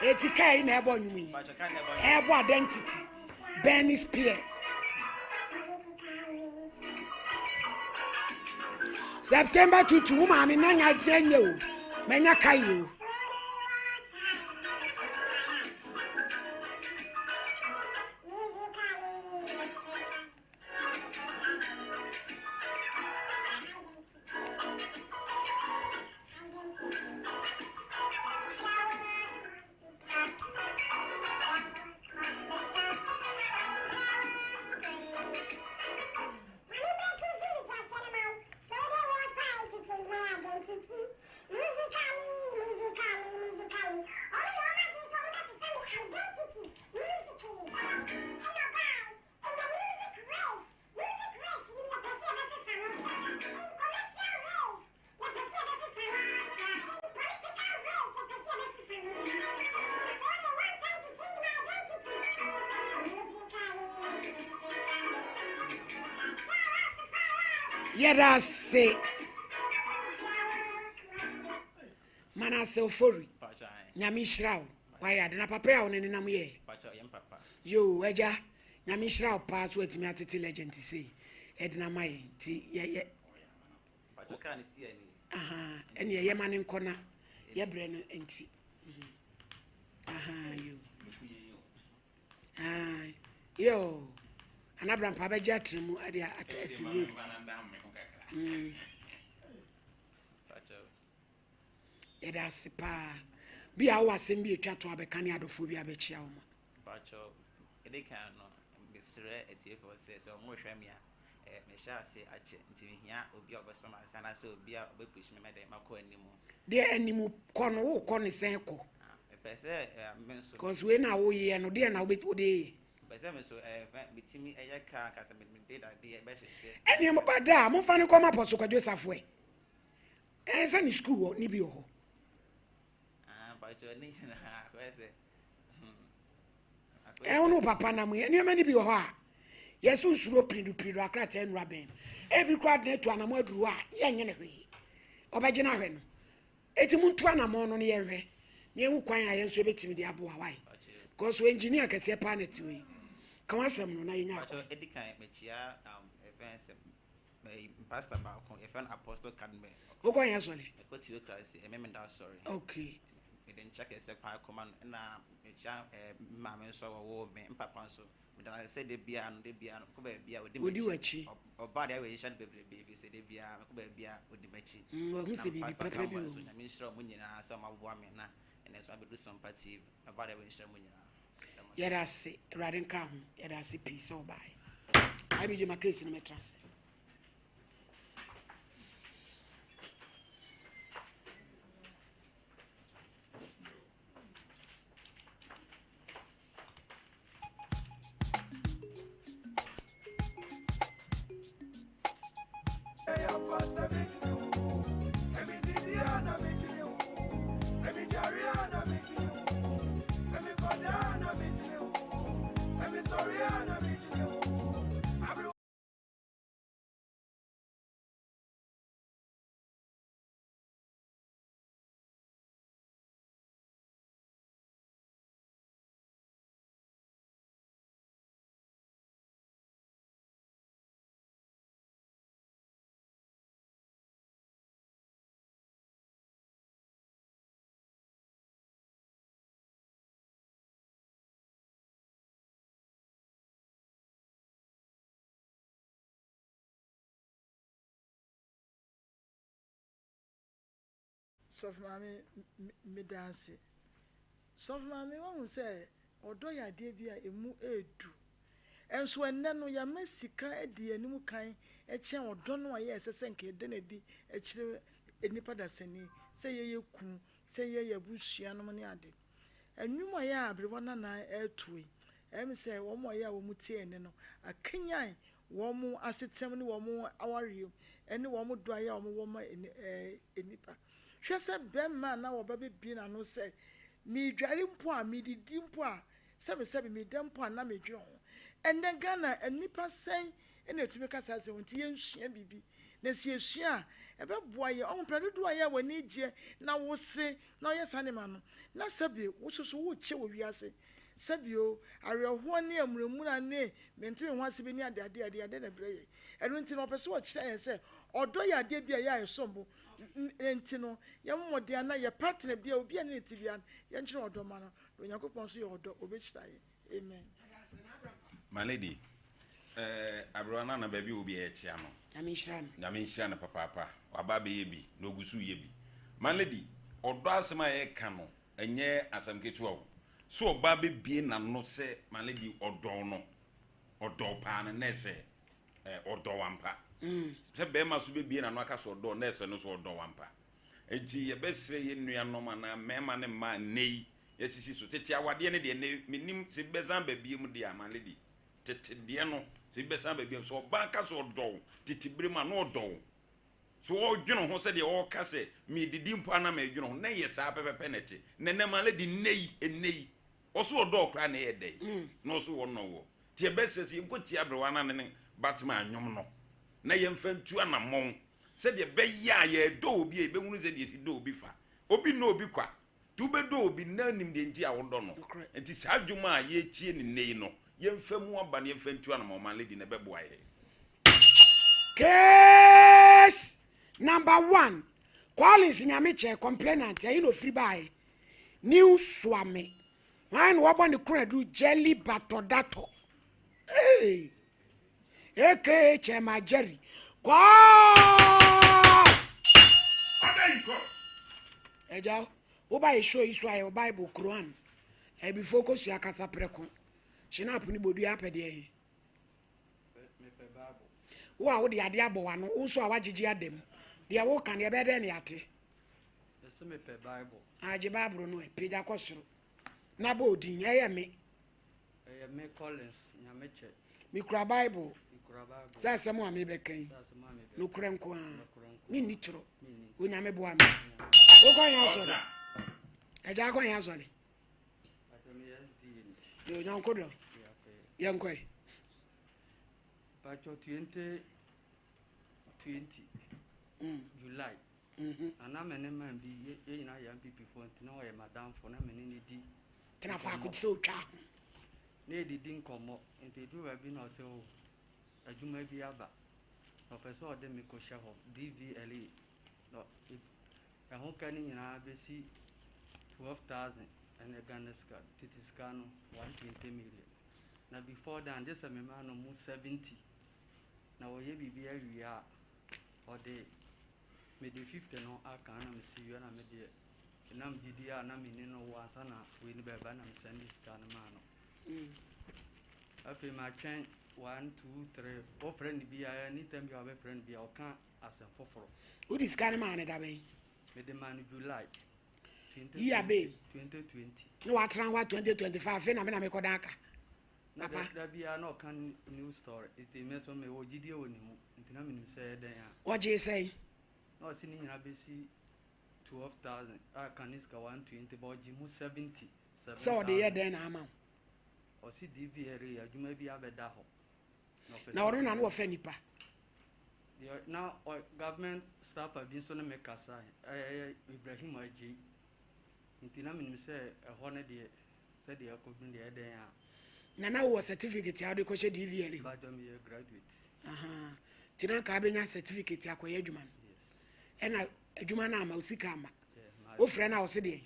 Etikai na ebo nyumi. Ebo identity. Ben is peer. September 2 mama na nya jenye o. Menya kai o. Yeda say mana se ofori nyame hirawo why ade na papa ya woni nam ye yo eja nyame hirawo pa so atimi atete legend say edna mai ti ye aha ene ye mane nkona ye bre no enti aha yo anabram pa ba jatremu ade atasi road Yeda sipa bi a wasem bi etwa to abeka ne adofo bi abechia wo ma pacho edeka no besire etiefo se so mo hwam ya me sha ase ache ntimi hia obi obesoma sana se obi a obepush me mede makọ animu de animu kono wo kono sen ko pese menso cause we na wo ye no de na wo de pese menso bitimi eyeka kasa me de da de be hye ene mo bada mo fa ne ko ma poso kwa Joseph we esa ni school ni bi ho pacho ni na kwese ono papa na mu ene ma ni bi ho a yesu suro pridu akrata enura ben every crowd net to anamo aduru a ye nyene hwe obeje na hwe no eti muntu anamo no ne ye hwe ne ehu kwan a yenso betimi de abo why because we engineer kese pa net we kan wasem no na yenya pacho edikan mechia events pastor ba ko efan apostle kadme ogo yan so le ko ti we class ememenda sorry okay then check ese pa command na mechia mama so wo me papa so I said the beer and the beer, go beer with the wachi or body away shan baby say the beer, go beer with the machi. Who say be papa I mean, sure, Munina, some of women, and that's why we do some party about away shan Munina. Yet I say, riding come, yet I see peace or by. I be my case in the mattress. So mami me dance. So mami won say odo ya de bia emu edu. Enso enne no ya masika edi animu kan eche odo no aye esese nke de na di echire enipa da sani say ye kun say ye busua no ne ade. Enwuma ya abrewona na etui. Em say wo mo ya wo mutie ene no akanyan wo mo asetem ne wo mo awario ene wo mo do aya wo mo ma enipa. Hwese bemma na wo ba bi na no say mi dware mpo a mi didi mpo a sebe mi dem mpo a na me dwe ho ende Ghana enipa sen ene tumi kasa se wonti yensua bibi na si esua ebe boa ye on predo aya wani gye na wo se na ye sane ma no na sabe wo soso wo che wo wiase sabio areho ne amremu na ne mentime ho ase bi ni ade na breye enu nti no pese wo kire ye se odo ya ade bia ya esombo enti no ye mmode ana ye partner bia obi ana eti bia ye nkire odo ma no Onyankopon so ye odo obechira ye amen. My lady, Abrana na baby will be a chiano. Namishan, papa, Wababi yebi, no gusu yebi. My lady, or does my cano, and ye as I'm get well. So Baby being and not say, my lady, or dono, or do pan and nesse, or do wampa. Step must be being a knockas or do ness and also do wampa. And ye best say in your nomana, mamma and man, nay, yes, she so take our DNA, minim, si bezan baby, my lady. Diano, si besan baby, so bankas or do, titi brima no do. So all you know, who said the all casse, me the dimpana me, you know, nay, yes, I have a penalty. Nenema lady nay and nay. Also a dog ran a day. No, so one no. Tia best says you put Tiabruana and Batman, no. Nay, and fend to an among. Said the bay ya, ye do be a bonus and yes, do be far. Obi no be quack. Two bedo be none in the entire dono. And tis Hajuma ye chin in nay no. Yen femu aba ne fentu ana mama lady na bebo aye. Case number 1. Collins Nyamiche complainant ya no free buy. New swami. Wan wo bon credu jelly batodato. Hey. Eke chema jerry. Kwa! Ada you go. Eja, wo buy show isu aye Bible Quran. E be focus ya kasa preko. Shina puni bodu ya pede e. Wo a wo de ade abo no wo so a wagigi adem. De wo kan de be de ne ate. Ese me pe Bible. Aje Bible no e peja kwosoro. Na ba odin eye me. Eye me Collins Nyameche. Mi kura Bible. Ikura Bible. Sa asem a me be kan. Sa asem a me be. No kura nko a. Ni ni tro. Ni. Wo nyame bo am. Wo kwa yan so. Eja kwa yan so le. Atemi SD. Yo nyanko do. Yankoi. Pacho 2020 July. Ana mene man bi ye na ya MPP for ntina o ye madam for na mene ni di. Kana fa ku so twa. Na di nkomo enti du ba bi na o se o adwuma bi aba. No person o de me ko hye ho DVLE. No e ho kan ni na be si 12,000 and a Ghana ska titiska no 120 million. Now before that, this a man no more 70. Now we be a or the made the 50 no I can see you and I made the Nam GDR Namino was an we never ban and send this kind of man. I pay my chain 1, 2, 3. Oh, friend be anytime you have a friend be our can as a for. Who this kind of man that way? Made the man July. Yeah, babe. 2020. No, I try what 2025. And I'm going to make a Papa, that be no can news story. It mess on me or GD on him. Intinamini said, what do you say? No, sitting in ABC 12,000. I can iska 120, but Jimu 70. So the year then, I'm or see DV area, you may be a better. Now, I don't know if any pa. Now, government staff have been so make us Ibrahim IG. Intinamini say a honor dear, said the according the other. Nana was certificate ya de ko she DVL. But I'm a graduate. Tina ka benya certificate ya ko yeduman. Yes. Ena eduma na ma usika ma. O frɛ na o se de.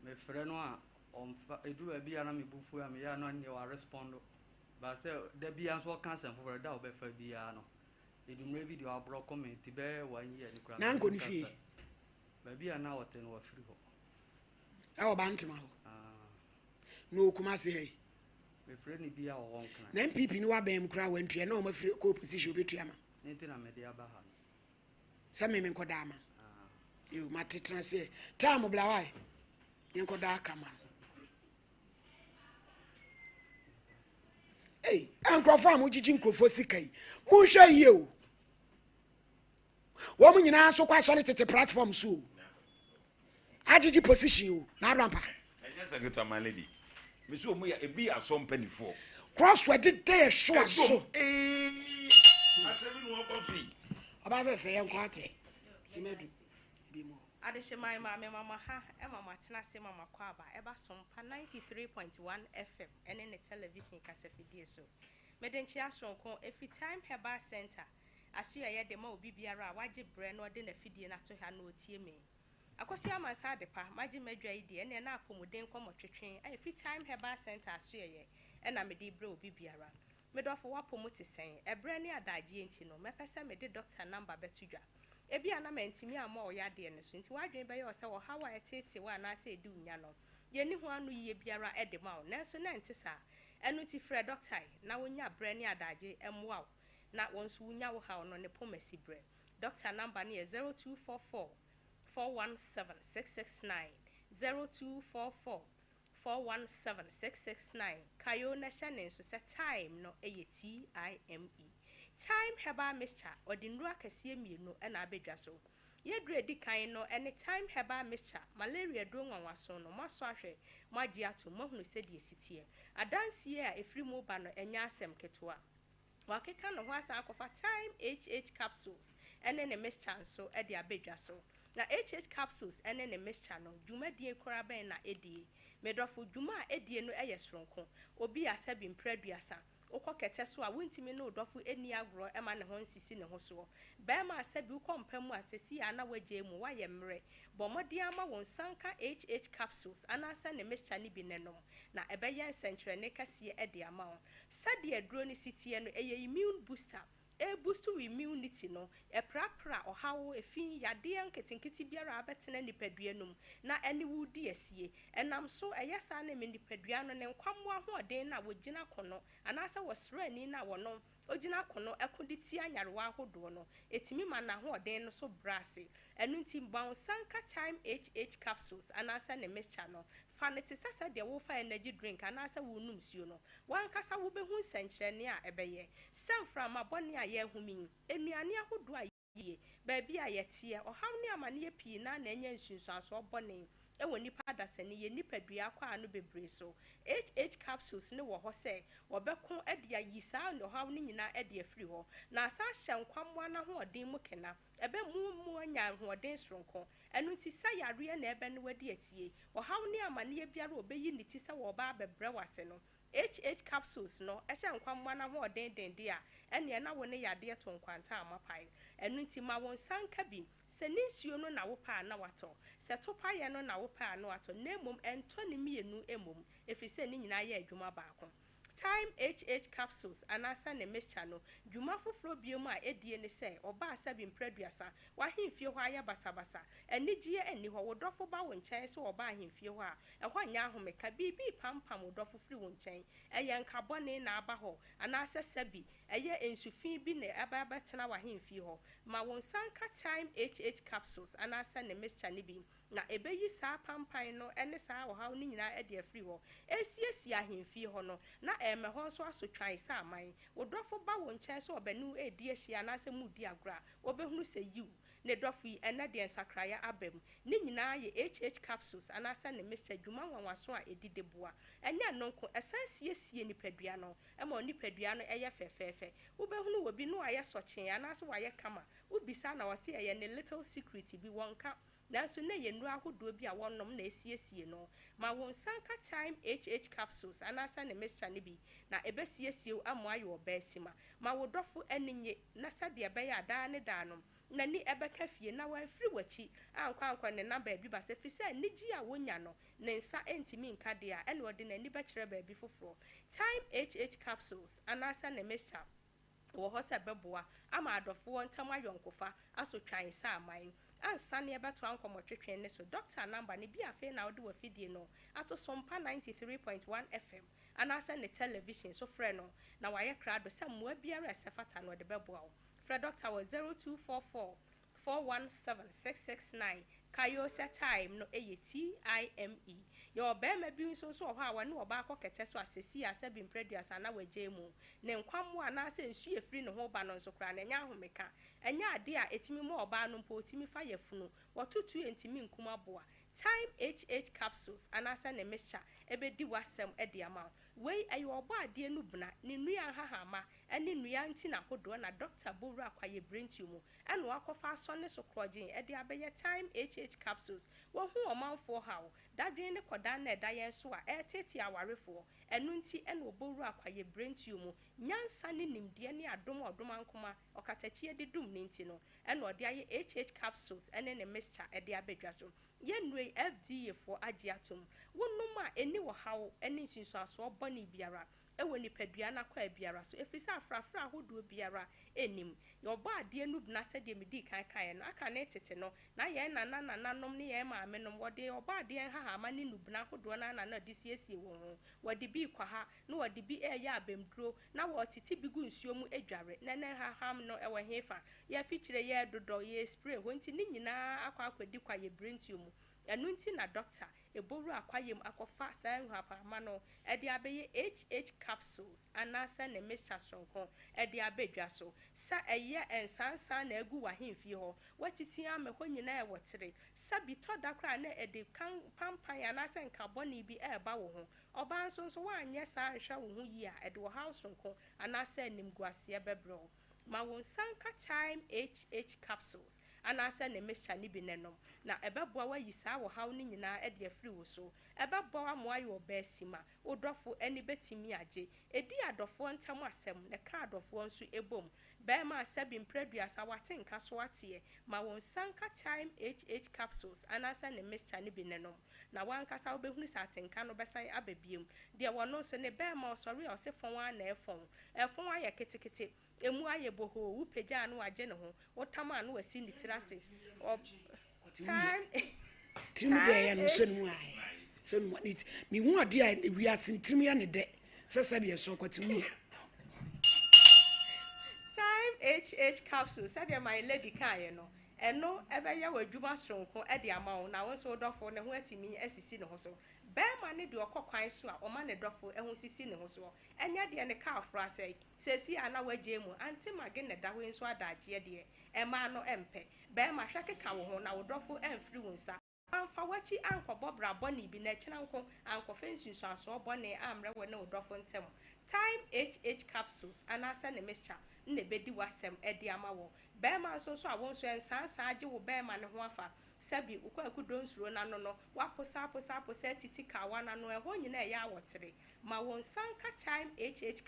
Me frɛ no a on edu abi ana me bufu am ya no anya wa respond. But say there be answer cancer for da obefa bi ya no. Edumre video abro comment be 1 year ni kra. Na nko ni fie. Baby and now what no free ho. Oh, Bantam. Ah, No, Kumasi, hey. my friend be our one kind. Then people know about cry when you know my free co position with Yama. Anything I made the Abahan. Some men Kodama. Ah, You matitran say, Tam of Blawai. Yankodaka man. Hey, Uncle Farm, which you for Sikai. Musha you. Woman, you are so quite solid at the platform, so. How did you position you? Now, Rampa. Yes, I get to my lady. Miss Omoya, a be a some penny for. Crossword did there, so. I said, no one can see. About the fair quarter. Adeshe my mama ha mama tena se mama kwaba eba Sompa 93.1 FM ene ne television kasafidie so medenchi asonko every time heba center asu ye de ma obi biara waje bre no de na fidie na to ha na otie me akosi amansa de pa maji madwa ide ene na apomuden kwomotwetwen every time heba center asu ye ena me de bre obi biara medofo wapomo te sen ebre ne adaje enti no mepese me de doctor number betudwa ebi ana mentimi ama o yade ne so nti wadwen be ye o se wo hawa etete wa na se edi unya no ye ni ho anu yiye biara ede ma o nanso na nti sa enu ti frɛ doctor na wonya bre ne adaje emwa na wonso wonya wo ha no ne pomasi bre doctor number ne 0244 417 669 0244 417 669 kayo na hyane so se time no eye time time heba mixture odinru akase mienu na abedwa so yedre di kan no any time heba mixture malaria do nwanwaso no maso ahwe maji ato mahunu se die sitie adansie a efri mu ba no enya asem ketwa wakeka no ho asa akofa time HH capsules ene ne mixture so e de abedwa so na HH capsules ene ne mixture no dwumadie kora ben na edie medofo dwuma a edie no eye soronko obi asabi mpraduasa okokete so a wontimi no dofo eni agro ema ne ho nsisi ne ho so ba ma asabi ukompamu asesi ya na waje mu waye mre bomodi ama won sanka HH capsules anasa ne mixture ni bi nenom na ebeye nsentre ne kase e de ama o sade aduro ni sitie no eye immune booster e boost immunity no e prapra ohawo efin yade anketenketi biara abetena nipadua num na ene wudi asie enam so eyesa na me nipadua no ne nkwammo ahoden na wogina kono anasa wosrani na wono ogina kono ekuditi anyarewa ahodo no etimi ma na ahoden no so brase enu nti mbawo sanka time HH capsules anasa ne mixture no fanity sasa de wo fa energy drink anasa wo num suo no wankasa wo behu nsenkyerene a ebeye sanfra mabone a ye humi enuane ahodo a ye baabi a yete ohaw ne amane ye pii na enya nsunsuaso obone ewo nipa dasane ye nipadua kwa no bebre so HH capsules ne wo ho se obeko ede ayisa no haw ne nyina ede afiri ho na asa hyenkwamwa na ho odin mu kena ebe mu anya ho odin soronko enu ti sa yare na ebe ne wadi asie ohaw ne amane ye biara obeyi ni ti sa wo ba bebre wase no HH capsules no ehye nkwamwa na ho odin dende a ene na wo ne yade to nkwanta amapai enu ti ma won sanka bi se nisuo no na wo pa na wato se topa ye no na wo pa na wato na emom ento ne mienu emom efise ni nyina ye adwuma baako time HH capsules anasa ne mixture no dwuma foforo biom a edie ne se oba asabi mpraduasa wa hemfie ho aya basabasa enigie eni ho wodofo ba wo nkyɛn so oba hemfie ho a ɛho anya ahomeka bibi pampam wodofo firi wo nkyɛn ɛyɛ nkabɔne na aba ho anasa sabi ɛyɛ ensufin bi ne aba betena wa hemfie ho ma wo sanka time HH capsules anasa ne mixture ne bi na ebeyi saa pampan no ene saa wo haw ni nyina ede afiri ho esiesie ahemfie ho no na eme ho so asotwan saa aman wodofo ba wo nkyɛn so obanu edi ahia na asɛ mudi agora obehunu sɛ yiw ne dofo yi ene de nsakraya abam ni nyina ye HH capsules anasa ne mixture dwuma nwanwaso a edide boa enya nonko esan siesie nipadua no ema nipadua no eye fefefe wobehunu obi no aye sochen anasa waye kama ubisa na wase eye ne little secret bi wonka nanso na ye nura ahodo bi a wonnom na esiesie no ma won sanka time HH capsules anasa ne mixture ne bi na ebesiesie amoayo obasima ma wodofo enye na sade ebeye ada ne danom na ni ebeka fie na wan firi wachi ankwa ne number bi ba se fise nigi a wonya no ne nsa entimi nka de a ene ode na ni be kire ba bi foforo time HH capsules anasa ne mixture wo ho se beboa ama adofo ntam ayonkofa asotwan sa aman ansa ne ebe to ankomo twetwen ne so doctor number ne bi afi na wode wafidie no ato Sompa 93.1 FM anasa ne television so frɛ no na waye krado sɛ mmoa biara ɛsɛfata no de bɛboa wo frɛ doctor was 0244 417 kayo set time no time your bema bi so so ho a wone oba akokete so asesi asabi mpreduasa na waje mu ne nkwamo ana se nsu efiri ne ho ba no nso kra na nya ahomeka enya ade a etimi mu oba no mpo otimi fa yafunu wotutu entimi nkuma boa time capsules anasa ne mesha ebedi wasem ede ama wei ayo oba ade nu bna ne nua hahama ene nua nti na hodo na doctor boru akwaye brentumu ene wakofa so ne so krogin ede abeye time capsules wo hu omanfo hawo dadwen ne koda na eda yen so a etete awarefo enu nti ene oboru akwaye brentumu nyansa ne nimde ne adom ankoma okatachie de dum ne nti no ene ode aye capsules ene ne mixture ede abedwa so yenwe FDA for agiatum wonuma eni wo hawo eni nsinso aso boni biara ewo nipadua na kwa biara so efisa afrafra hodo biara enim yo ba ade enu bna se de medi kan no aka na tete no na ye nanom ne ye maame nom wode oba ade haha ma ne nubna hodo na de siesie wo ho wode bi kwa ha na wode bi ya abemduro na wo titi bigu nsuo mu edware nene haham no ewo hefa ya fikyire ye dodo ye spray ho nti ni nyina akwadi kwa ye brentumu enu nti na doctor eboru akwayem akofa san hapama no ede abeye capsules anasa ne mixture sonko ede abedwa so sa eye ensansan na egu wa hemfie ho watiti amekọ nyina e wotere sabi toda kra na ede kan pampan anasa nkaboni bi eba wo ho oba nso so wanye sa hwa wo ho yi a ede wo house sonko anasa nimguase bebro ma won sanka time capsules anasa ne mixture ni bi nenom na ebeboa wa yisa wo haw ni nyina ede afiri wo so ebeboa mo ayo obesima odofo eni betimi age edi adofo ntam asem ne ka adofo nso ebom be ma asabi mpreduasa watenka so atie ma won sanka time capsules anasa ne mixture ni bi nenom na wankasa obehunu sa atenka no besan ababiem de wono so ne be ma osori osefon wa na efon aye ketekete emu aye boho wu peja no age ne ho wotama no wasi ni tirase time de ya no senu ai senu nit mi hu ade a wi asentim ya ne de sesabe so kwatimi time capsule said my lady kan no eno ebe ya wadwuma stronko e de amawo na wo so dofo ne ho atimi asisi ne ho so bema ne de okokwan so a o ma ne dofo ehun sisi ne ho so enya de ne ka afra sei sesi ana waje mu anti mage ne da ho nso adaje de e ma no empe bema hweke ka wo ho na wo dofo emfiri wonsa amfa wachi ankobo braboni bi na kina nko ankofe nsunsu aso bone amre wo ne wo dofo ntem time capsules anasa ne mixture ne bedi wasem e de amawo bema so so awon so ensansa age wo bema ne ho afa sabi ukwaku donsuro na no waposa titi ka wana no eho nyina ya awotere ma won sanka time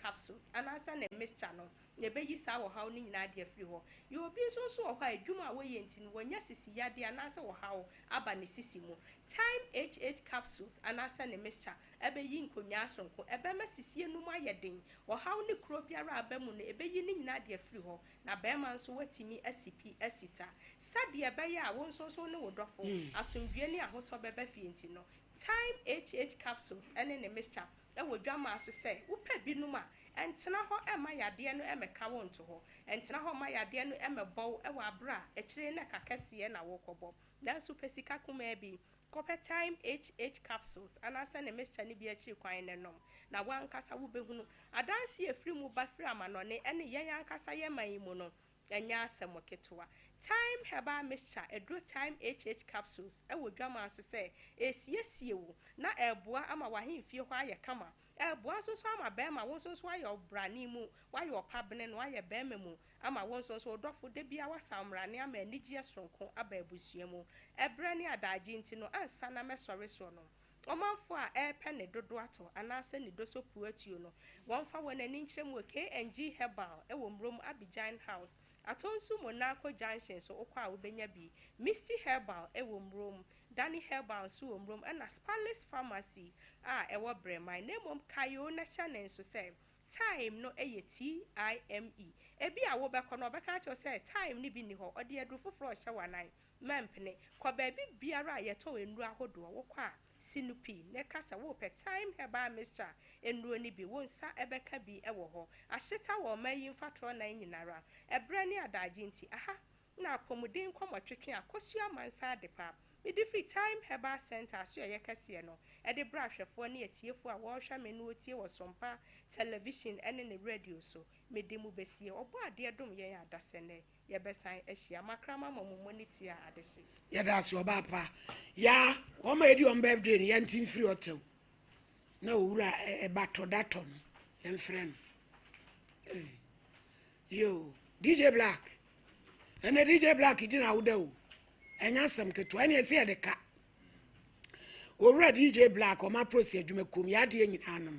capsules anasa na mixture no ne beyi sa wo haw ni nyina de afiri ho yo obi so wo ha adwuma wo yenti no wonya sisi yade anasa wo haw aba ne sisi mu time capsules anasa na mixture ebeyi nkonya asonko ebema sisi enum ayeden wo haw ne kro biara abamu no ebeyi ni nyina de afiri ho na bema nso watimi asipi asita sade ebeya wo so ne wo dofo asomdwe ne ahoto beba fienti no time capsules ene ne mixture ewo dwama so se upa binum a entena ho ema yade no emeka wo nto ho entena ho ma yade no emebɔ ewo abra ekire na kakase na wo kɔbɔ na so pesika kuma bi kope time capsules anasa ne mixture ne bi akiri kwan ne nom na wankasa wo behunu adanse efiri mu bafiri amanone ene yen ankasa ye man mu no enya asɛm ketwa time herbal mixture edro time capsules ewo dwama so se esiesie wo na eboa ama wahemfie ho aye kama eboa so ama bema won so aye obrani mu waye opabene no aye bema mu ama won so dofo de bia wasamrane ama anigye sonko aba abusua mu ebre ne adaje nti no ansa na mesore so no omanfo a epe ne dodo ato anase ne doso puatuo no wonfa wonani nkyerem KNG herbal ewo mrom Abidjan house atonsu Monaco junction so okwa obenya bi Misty herbal ewo mrom Danny herbal so mrom na Spallis pharmacy a ewo brema nemom kayo na channel so say time no time ebi a wo bɛkɔ no ɔbɛka kyerɛ sɛ time ni bi ni hɔ ɔde aduru foforɔ ɔhyɛ wanan mɛmpene kɔ baabi biara a yɛtɔ nnuro ahodoɔ wokɔ a sinupi ne kasa wo pɛ time herbal mixture nnuro ni bi wo nsa ɛbɛka bi ɛwɔ hɔ ahyeta wɔ mayi mfatoro nan nyinara ɛbrɛ ne adagye nti aha na apɔmuden kɔmɔtwetwe akosua mansa de pa mede free time herbal center so yɛ kɛseɛ no ɛde bra hwɛfoɔ ne atiefo a wɔhwɛ me no tie wɔ Sompa television ɛne ne radio so mede mu besie ɔbɔ adeɛ dom yɛn adasɛnɛ yɛbɛsan ahyia makrama mɔmɔmɔ ne tia adehye yɛda ase ɔba pa ya ɔma edi on birthday ne yɛntin free hotel na owura ɛbato dato no yɛmfrɛ no yo DJ Black ɛna DJ Black di na woda o enya sam keto ɛna esi yɛ de ka owura DJ Black ɔma prosi adwuma kom ya de nyina no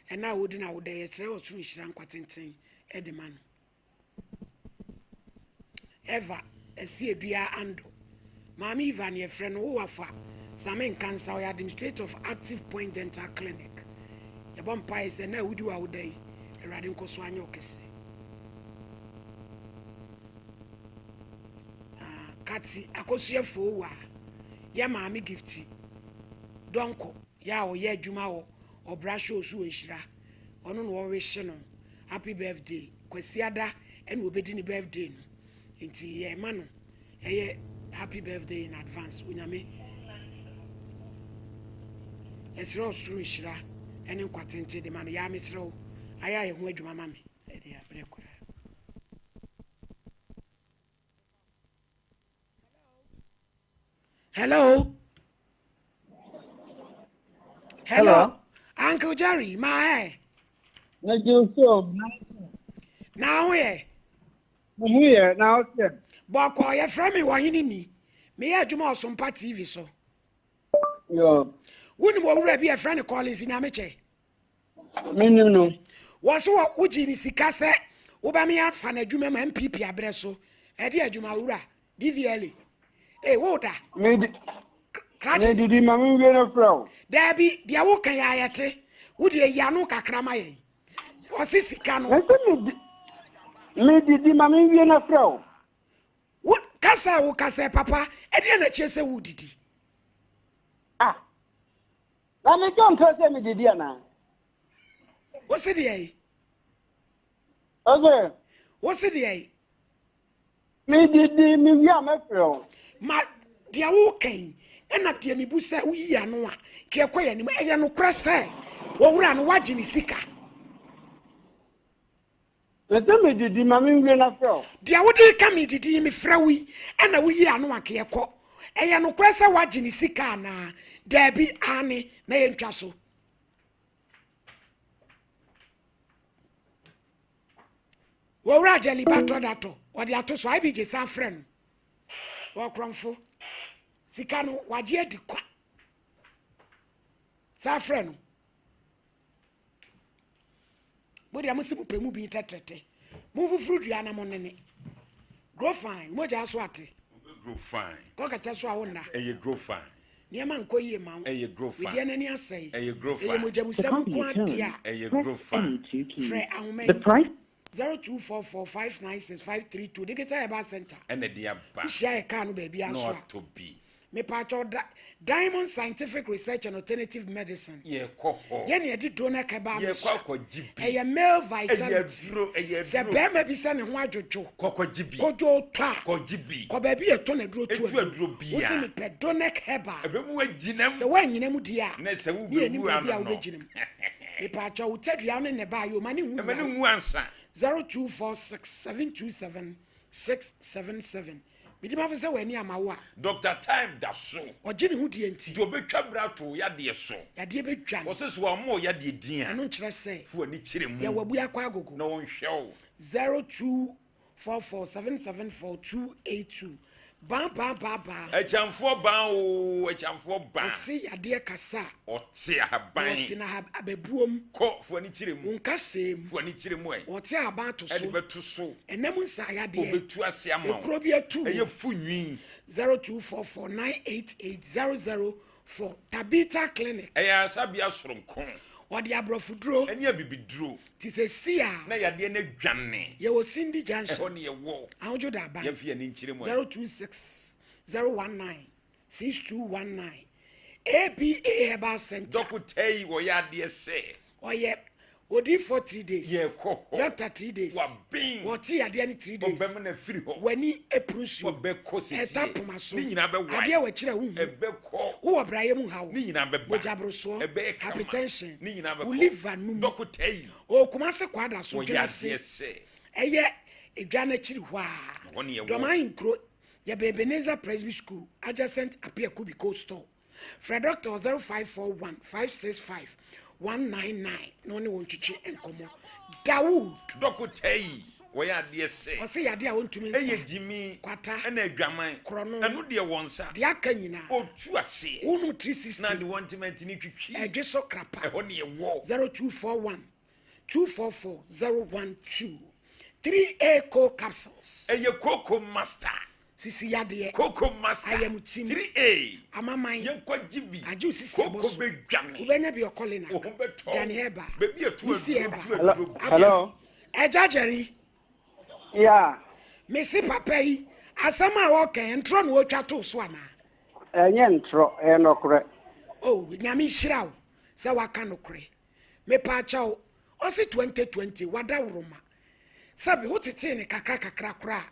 ɛna wodi na woda yɛsrɛ wɔ suru nhira nkwatenten ɛde ma no Eva esi edua ando Mami Ivan ye friend wo wafa Samen Cancer or administrator of Active Point Dental Clinic ye bon pa is na wudi wa wodai erade nkoso anya okese kati akosue fo wa ya maami gifti donko ya wo ye adwuma wo obra show so ehira ono no wo hye no happy birthday kwasiada ene obedi ni birthday no inti ye ma no eye happy birthday in advance unyame esro suru hira ene kwatente de ma no ya mesro aya ye ho adwuma ma me e de abre kora Hello. Hello. Uncle Jerry, my Na Joso, now here. Here now. Boko ye from me wahini ni. Me ya juma Sompa TV so. Yo. Wouldn't wo be a friend Collins in Yameche. Me no. Was what would you see Cassa? Ubamia fan a juma MPP abreso. Edia Juma Ura. DVLE. Eh, water. Me did mammy get a flow. There be the awoka yayate. Would ye yano kakramaye? Was this cano? Me did mammy get a flow. What Cassa will Cassa, Papa? Ediana chase a woodity. Ah. Let me come to me, Diana. What's it, eh? Okay. What's it, eh? Me did me yam flow. Ma dia wo kan ena pia mi busa wo yi ano a ke koya ni eya no krase wo wura no wagye ni sika Let me did mammy get a flow. dia wo de ka mi didi mi fra wi ena wo yi ano a ke ko eya no krase wagye ni sika na da bi ane na ye ntwa so wo wura jeli bato dato o de ato so ai bi je sa friend Wakronfo sikano waje adikwa sa freno bodi amusimu pemu bi tetete move fruit ya na monene grow fine moja aso ate Grow fine. ko kata so awona You grow fine. niema nkoyie ma You grow fine. we de nani asai You grow e fine. moja musem ko atia You grow fine. frɛ ahome 0244596532 Digital Herbal Center. And the dear back. Share can baby and so to be. Me pacho Diamond Scientific Research and Alternative Medicine. Yeah, coho. Yen di donor kebab. Yeah, coco GB. A male vitality. Se be me bi se ne ho adwojo. Coco GB. Kojo twa. Coco GB. Ko ba bi e to na duro tu. Wo se me pe donor kebab. Ebe mu aginem. Se wa nyina mu dia. Na se wo be wu anu no. Me pacho wo tadua no ne ba yo mani hu. E mani hu ansa. 0246727677. Midima fe se wani amawo a Dr. Time da so. oje ne hu die nti. Do betwa brato ya de so. Ya de betwa. Wo se so amo ya de din a. Anu nkire se. Fu ani kire mu. Ya wabu akwa agogo. Na won hwe 0244774282. Ba. Echamfo ban o, echamfo ban. Si ade kasa. Ote aban. Ote na abebuom. Ko fu ani kire mu. Unka sem. Fu ani kire mu e. Ote aban to so. E betu so. Enam nsa ya de. Obetu ase ama. Ekro bi atu. Eye fu nwin. 0244988004 Tabita Clinic. Eya sabia soronko. or the abrofudro and ya bibidro. Tis a seer. Na ya de ne dwane. Ye was Cindy Junction. Ehoni ye wo. Aunjo Daba. Ye fi ani nchire mo. 026 019 6219. ABA Herbal Center. Dokutei wo ya de se. Oh yeah. Odi for 3 days. Ye ko. Doctor 3 days. Wa bin. What tea at the end 3 days. Obem na firi ho. Wani eprusu. Obe ko sisi. Etapumaso. Ni nyina be wa. Ade we kire hu. Ebe ko. Wo braye mu hawo. Ni nyina be ba. Mojabroso. Ebe kama. Hypertension. Ni nyina be ko. Liver num. Dokutei. O kumase kwada so Wo ya de se. Eye edwane kiri hwa. Woni ye wo. Doma inkro ye Ebenezer Presby School adjacent Apia Kubico store. Fred Doctor 0541 565 199 no ne won twetwe enkomo. Dawood Dokutei wo ya de se. o se yade a won tumi Eye jimi kwata na adwaman. krono Enu de wonsa. de aka nyina Otu ase. wonu 360 Na de wantimenti ni twitwi. edwe so krapa Ehoni ye wo. 0241 244 012 3A co capsules Eye Coco Master. sisi yade Coco Master. I am team 3A. amaman Yenkwa jibi. aju sisi Coco boso be dwane. ubenya bi okolina Wo beto. dan heba Baby etu Missy Eba. Hello. ejajeri Yeah. Missy papa yi asama a wokan entro no otwa to so ana Enye ntro enokre. oh nyame hira wo se waka no kore me pa cha wo o se 2020 wada wuruma sabi wotete ne kakra kora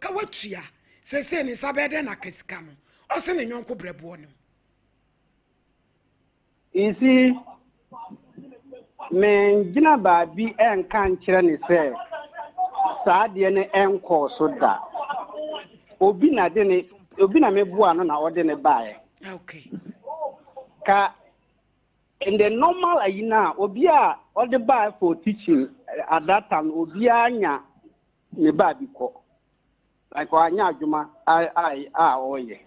ka watua se ne sabede na kasika no o se ne nyonko brebo no Isi men gina baabi enka nkyere ne se saade ne enko so da. Obi na mebua no na ode ne baaye. okay Ka in the normal ayina obi a ode baaye for teaching at that time obi anya ne baabi ko. Like anya adwuma oye.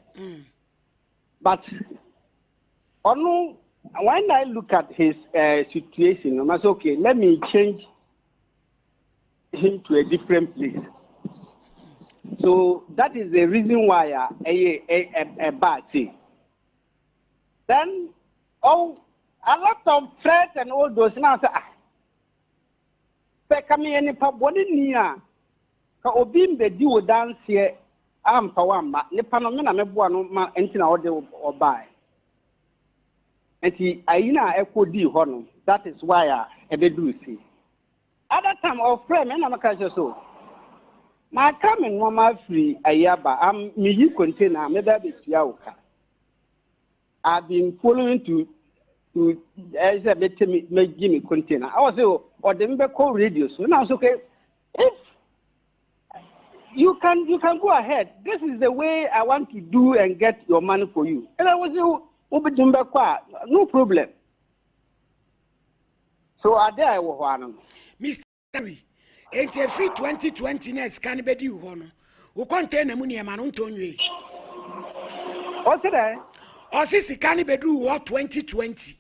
But when I look at his situation, I say, okay, let me change him to a different place. So that is the reason why a bad say. Then, a lot of threats and all those now say, come any body near, Obim the deal dance here, Pawamba, Nipanomina Mebuano, Entina or buy. And Aina echo di honor. That is why I do see. Other time of frame, and I'm a catcher so. My coming normal free a yaba, me container, maybe a bit yauka. I've been following to as a bit make give me container. I was or the member call radio. So now it's okay. If you can go ahead. This is the way I want to do and get your money for you. And I was no problem. So I there I was one. Mr. Terry, ain't a free 2020 next can be you hono. Who contain a money man on Tony? What's it? Or sissy can be do what 2020?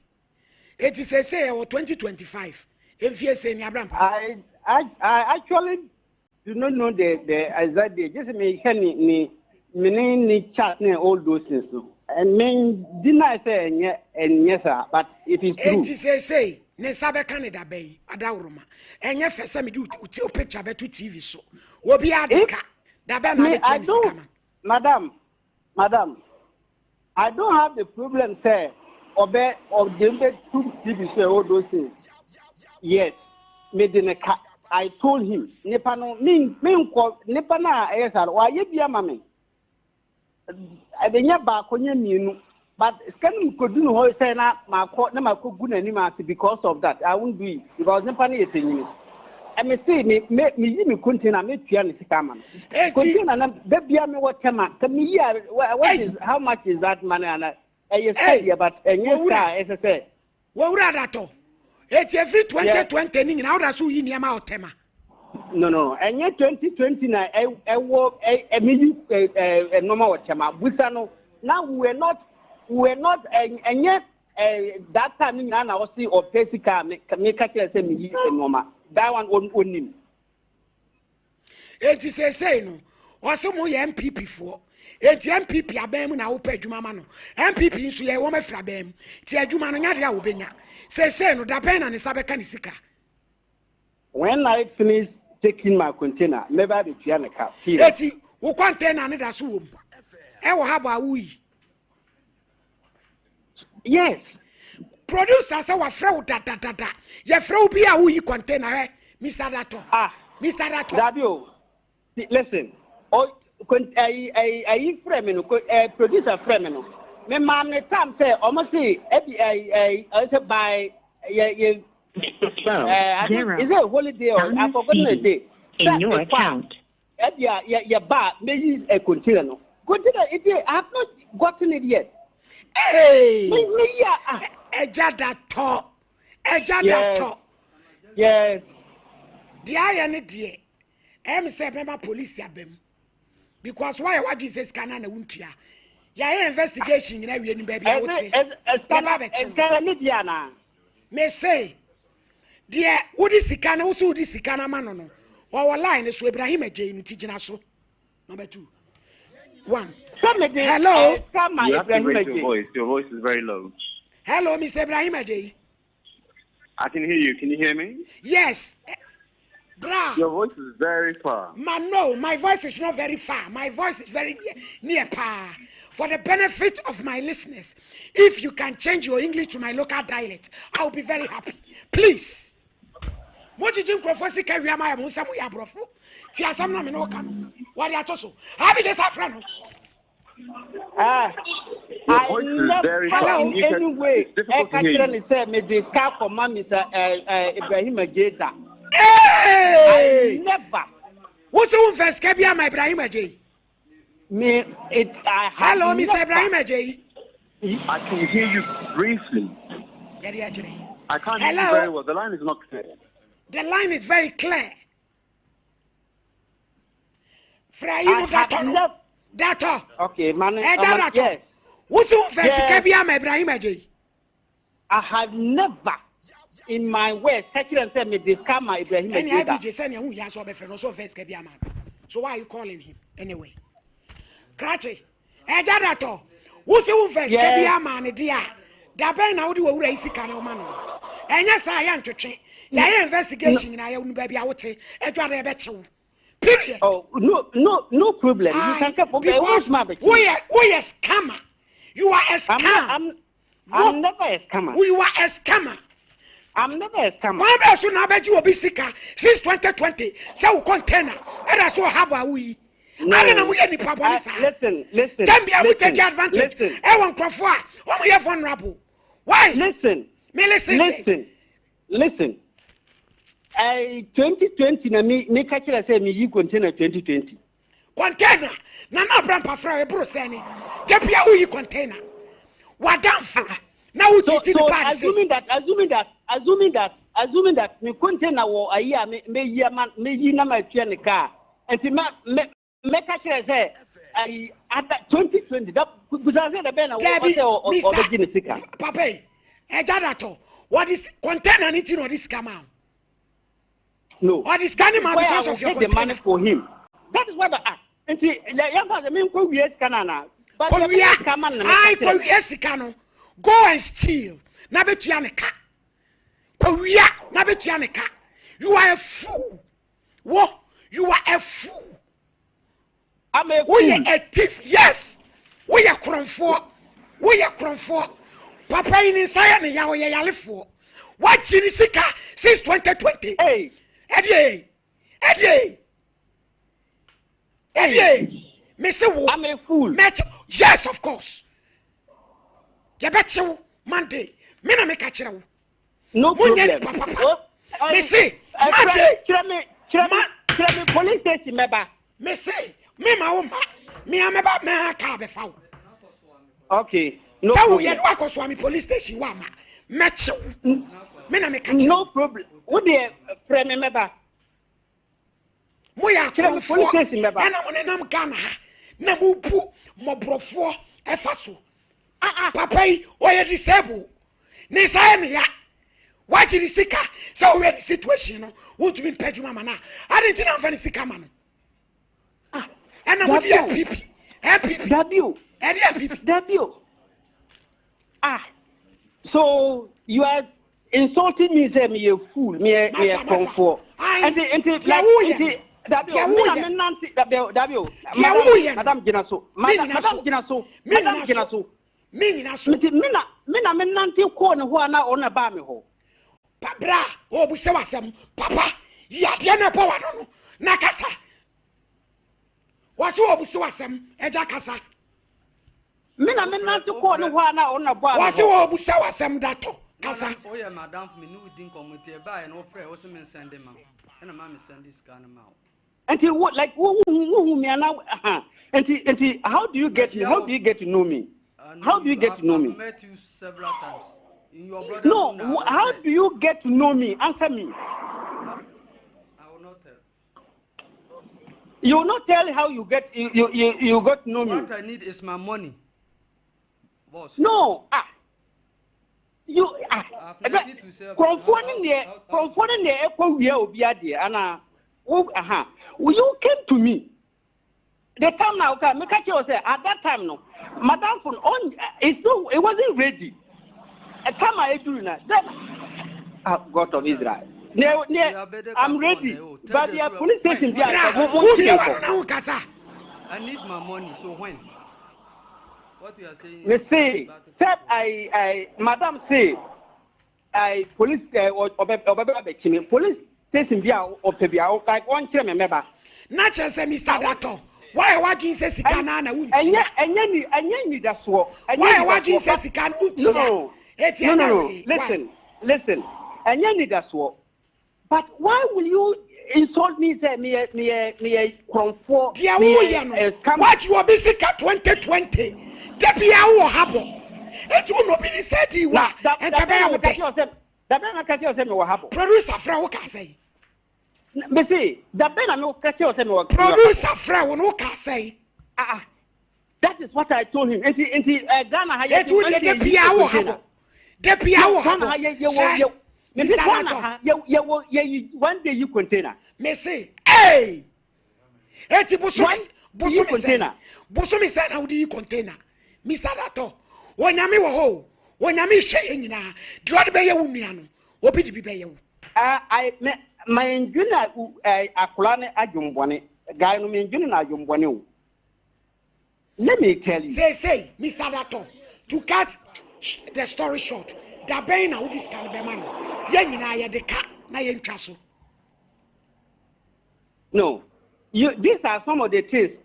It is a say or 2025. If you say Abraham, I actually do not know the exact day. Just me chat all those things. And men deny say and yes sir, but it is true. It is a say. Ne sabe Canada Bay, Adawroma. And yes, some do to picture to TV so. Will be adika. I don't, madam, I don't have the problem, say, obey or the two TV show all those things. Yes, made in a cat. I told him, Nepano, Nepana, yes, why you be a mammy? I didn't back on you. But scanning could do how say that my court never could good animals because of that. I won't do it because Nepani thing. I may say me contain a metrian scammon. Contain baby, I mean what tema. What is how much is that money? And I say, but yes, as I say, what would that all? It's every 2020 now that's who in your mouth tema. No, and yet 2020 I walk a normal tema. Busano now we're not and yet that time in Nana was or Pesica make a semi normal. That one on him. It is a say no. Or some more MPP for enti MPP abem na wo pa adwuma ma no MPP nso ye wo mafra bem ti adwuma no nya de a wo benya say no da ben na ne sabeka ne sika. When I finish taking my container, never be tria na car. Eti wo container ne da so wo e wo ha ba wo yi. Yes. Producer say wa fra wo da. Ye fra wo bi a wo yi container he Mr. Dato. Mr. Dato. Dabio. Listen. Oh, I frame no producer frame no. Me mam ne time say almost say I say by is it a holiday or I forgot the day. In your account. Yeah, but may use a container no. Container I have not gotten it yet. Hey. Me yeah. Ejada to. Yes. The iron die. Say member police abem. Because why what you say scanner na wuntua. Ya investigation na we ni baby a wote. Me say dear wodi sika na wo so wodi sika na ma no no. Wo line so Ibrahim Ajay ni tijina so. Number 2. 1. Hello. You have to raise your voice. Your voice is very low. Hello, Mr. Ibrahim Ajay. I can hear you. Can you hear me? Yes. Bra. Your voice is very far. Man, no, my voice is not very far. My voice is very near par. For the benefit of my listeners, if you can change your English to my local dialect, I'll be very happy. Please. What did you prophecy carry my Musamu Yabrofo? Tiasam no no can. What are you so? Happy this Afrano. I never in any way I can't say me discard for Mr. Ibrahim Ajay. Hey! I never. What's the first Kabia, my Ibrahim Ajay? Me, hello, Mr. Ibrahim Ajay. I can hear you briefly. I can't hear you very well. The line is not clear. The line is very clear. Dato. Okay, man. Yes. What's the first Kabia, my Ibrahim Ajay? I have never. In my words, Secular and said me discard my Ibrahim. So why are you calling him anyway? Cratchy. Ejadato. Who's the first Kabia man, dear? Daben now do a race canoe man. And yes, I am to train. Yeah, investigation in my own baby. I would say, Edward Betchu. Period. Oh, no problem. You can come because we are scammer. You are a scammer. I'm never a scammer. You are a scammer. I'm never a scammer. Why should not bet you be sicker since 2020? So container. And I saw how we. I don't know any papa. Listen. Then be able to take advantage. Listen. I want profile. What we have vulnerable. Why? Listen. 2020 na me catch you say me you container 2020. Container. Na brampa fra e bro seni. Debia who you container. Wadamfa. Now we so assuming that me container wo ayi me yi na ma twa ne car. Enti me catch you say I at 2020 that buza say the ben na wo say o begin sika. Papa, ejadato. What is container anything or this come out? No. Or this scanning man because of your the money for him. That is what I ask. And see, young man, I mean, we are scanner. But go and steal. Nabetianica. Korea, Nabetianica. You are a fool. What? You are a fool. I'm a fool. We are a thief. Yes. We are crumford. Papa in inside me, Yahweh Yalifo. What Chinisika since 2020? Hey. Eddie. Mr. Wu. I'm a fool. Yes, of course. You bet you Monday. Mina make a chill. No problem. Missy, Monday. Chile police station, member. Missy, me my woman. Me am about my car before. Okay. No problem. So you go to police station, wama. Met you. Mina make a chill. No problem. What the friend member? We are police station, member. And I'm on a Ghana. Nabupu, Mobrofo, Efaso. Papa, why are disabled? Nisania. Why did you see her? So we had the situation. Won't you be Pedro Mamma? I didn't have any sick man. And I'm with your people. W. So you are insulting me, say me a fool, me a comfort. And like Madam Ginaso. Mina menanti ko ne ho ana ona ba me ho. Bra, o bu se wasem, papa, ya de na po wa no na kasa. Waso o bu se wasem, eja kasa. Mina menanti ko ne ho ana ona ba me ho. Waso o bu se wasem dato. Kasa. Oh yeah, madam, me no din community ba e no frɛ o se me send ma. And ma me send this kind of mouth. And what like who me now? And how do you get me? How do you get to know me? How do you get to know me? I've met you several times. In your brother. No, how do you get to know me? Answer me. I will not tell. You will not tell how you get you got to know me. What I need is my money, boss. No, you confronting the echo we obiade ana you came to me. The time now, okay, make sure say at that time no, madam phone on it wasn't ready. A time I do now. God of Israel. I'm ready. But the police station I need my money. So when? What you are saying? Me say, I madam say, I police or police station be out like one chair member. Not just Mr. Dato. Why watching says he can and any that's what. Why watching says he can? No. Listen. And you need that's what. But why will you insult me? Say me comfort. What you are busy at 2020? Debbie, I will happen. It will not be said you are. That producer Frau can say. Me say that ben I no catch you say me producer Frau no can say. That is what I told him. Enti Ghana ha ye do the Debbie I will happen. Debbie I will happen. Me say Ghana ye one day you container. Me say hey. Eti busumi container. Busumi say how do you container? Mr. Dato. Onyame wo ho. Onyame hwe nyina. Drod be ye wo nua no. Obi di bi be ye wo. My engineer akulane ajumbone. Guy no me engineer na ajumbone o. Let me tell you. Say, Mr. Dato, to cut the story short, da ben na this can be man. Ye nyina ye de ka na ye ntwa so. No. These are some of the things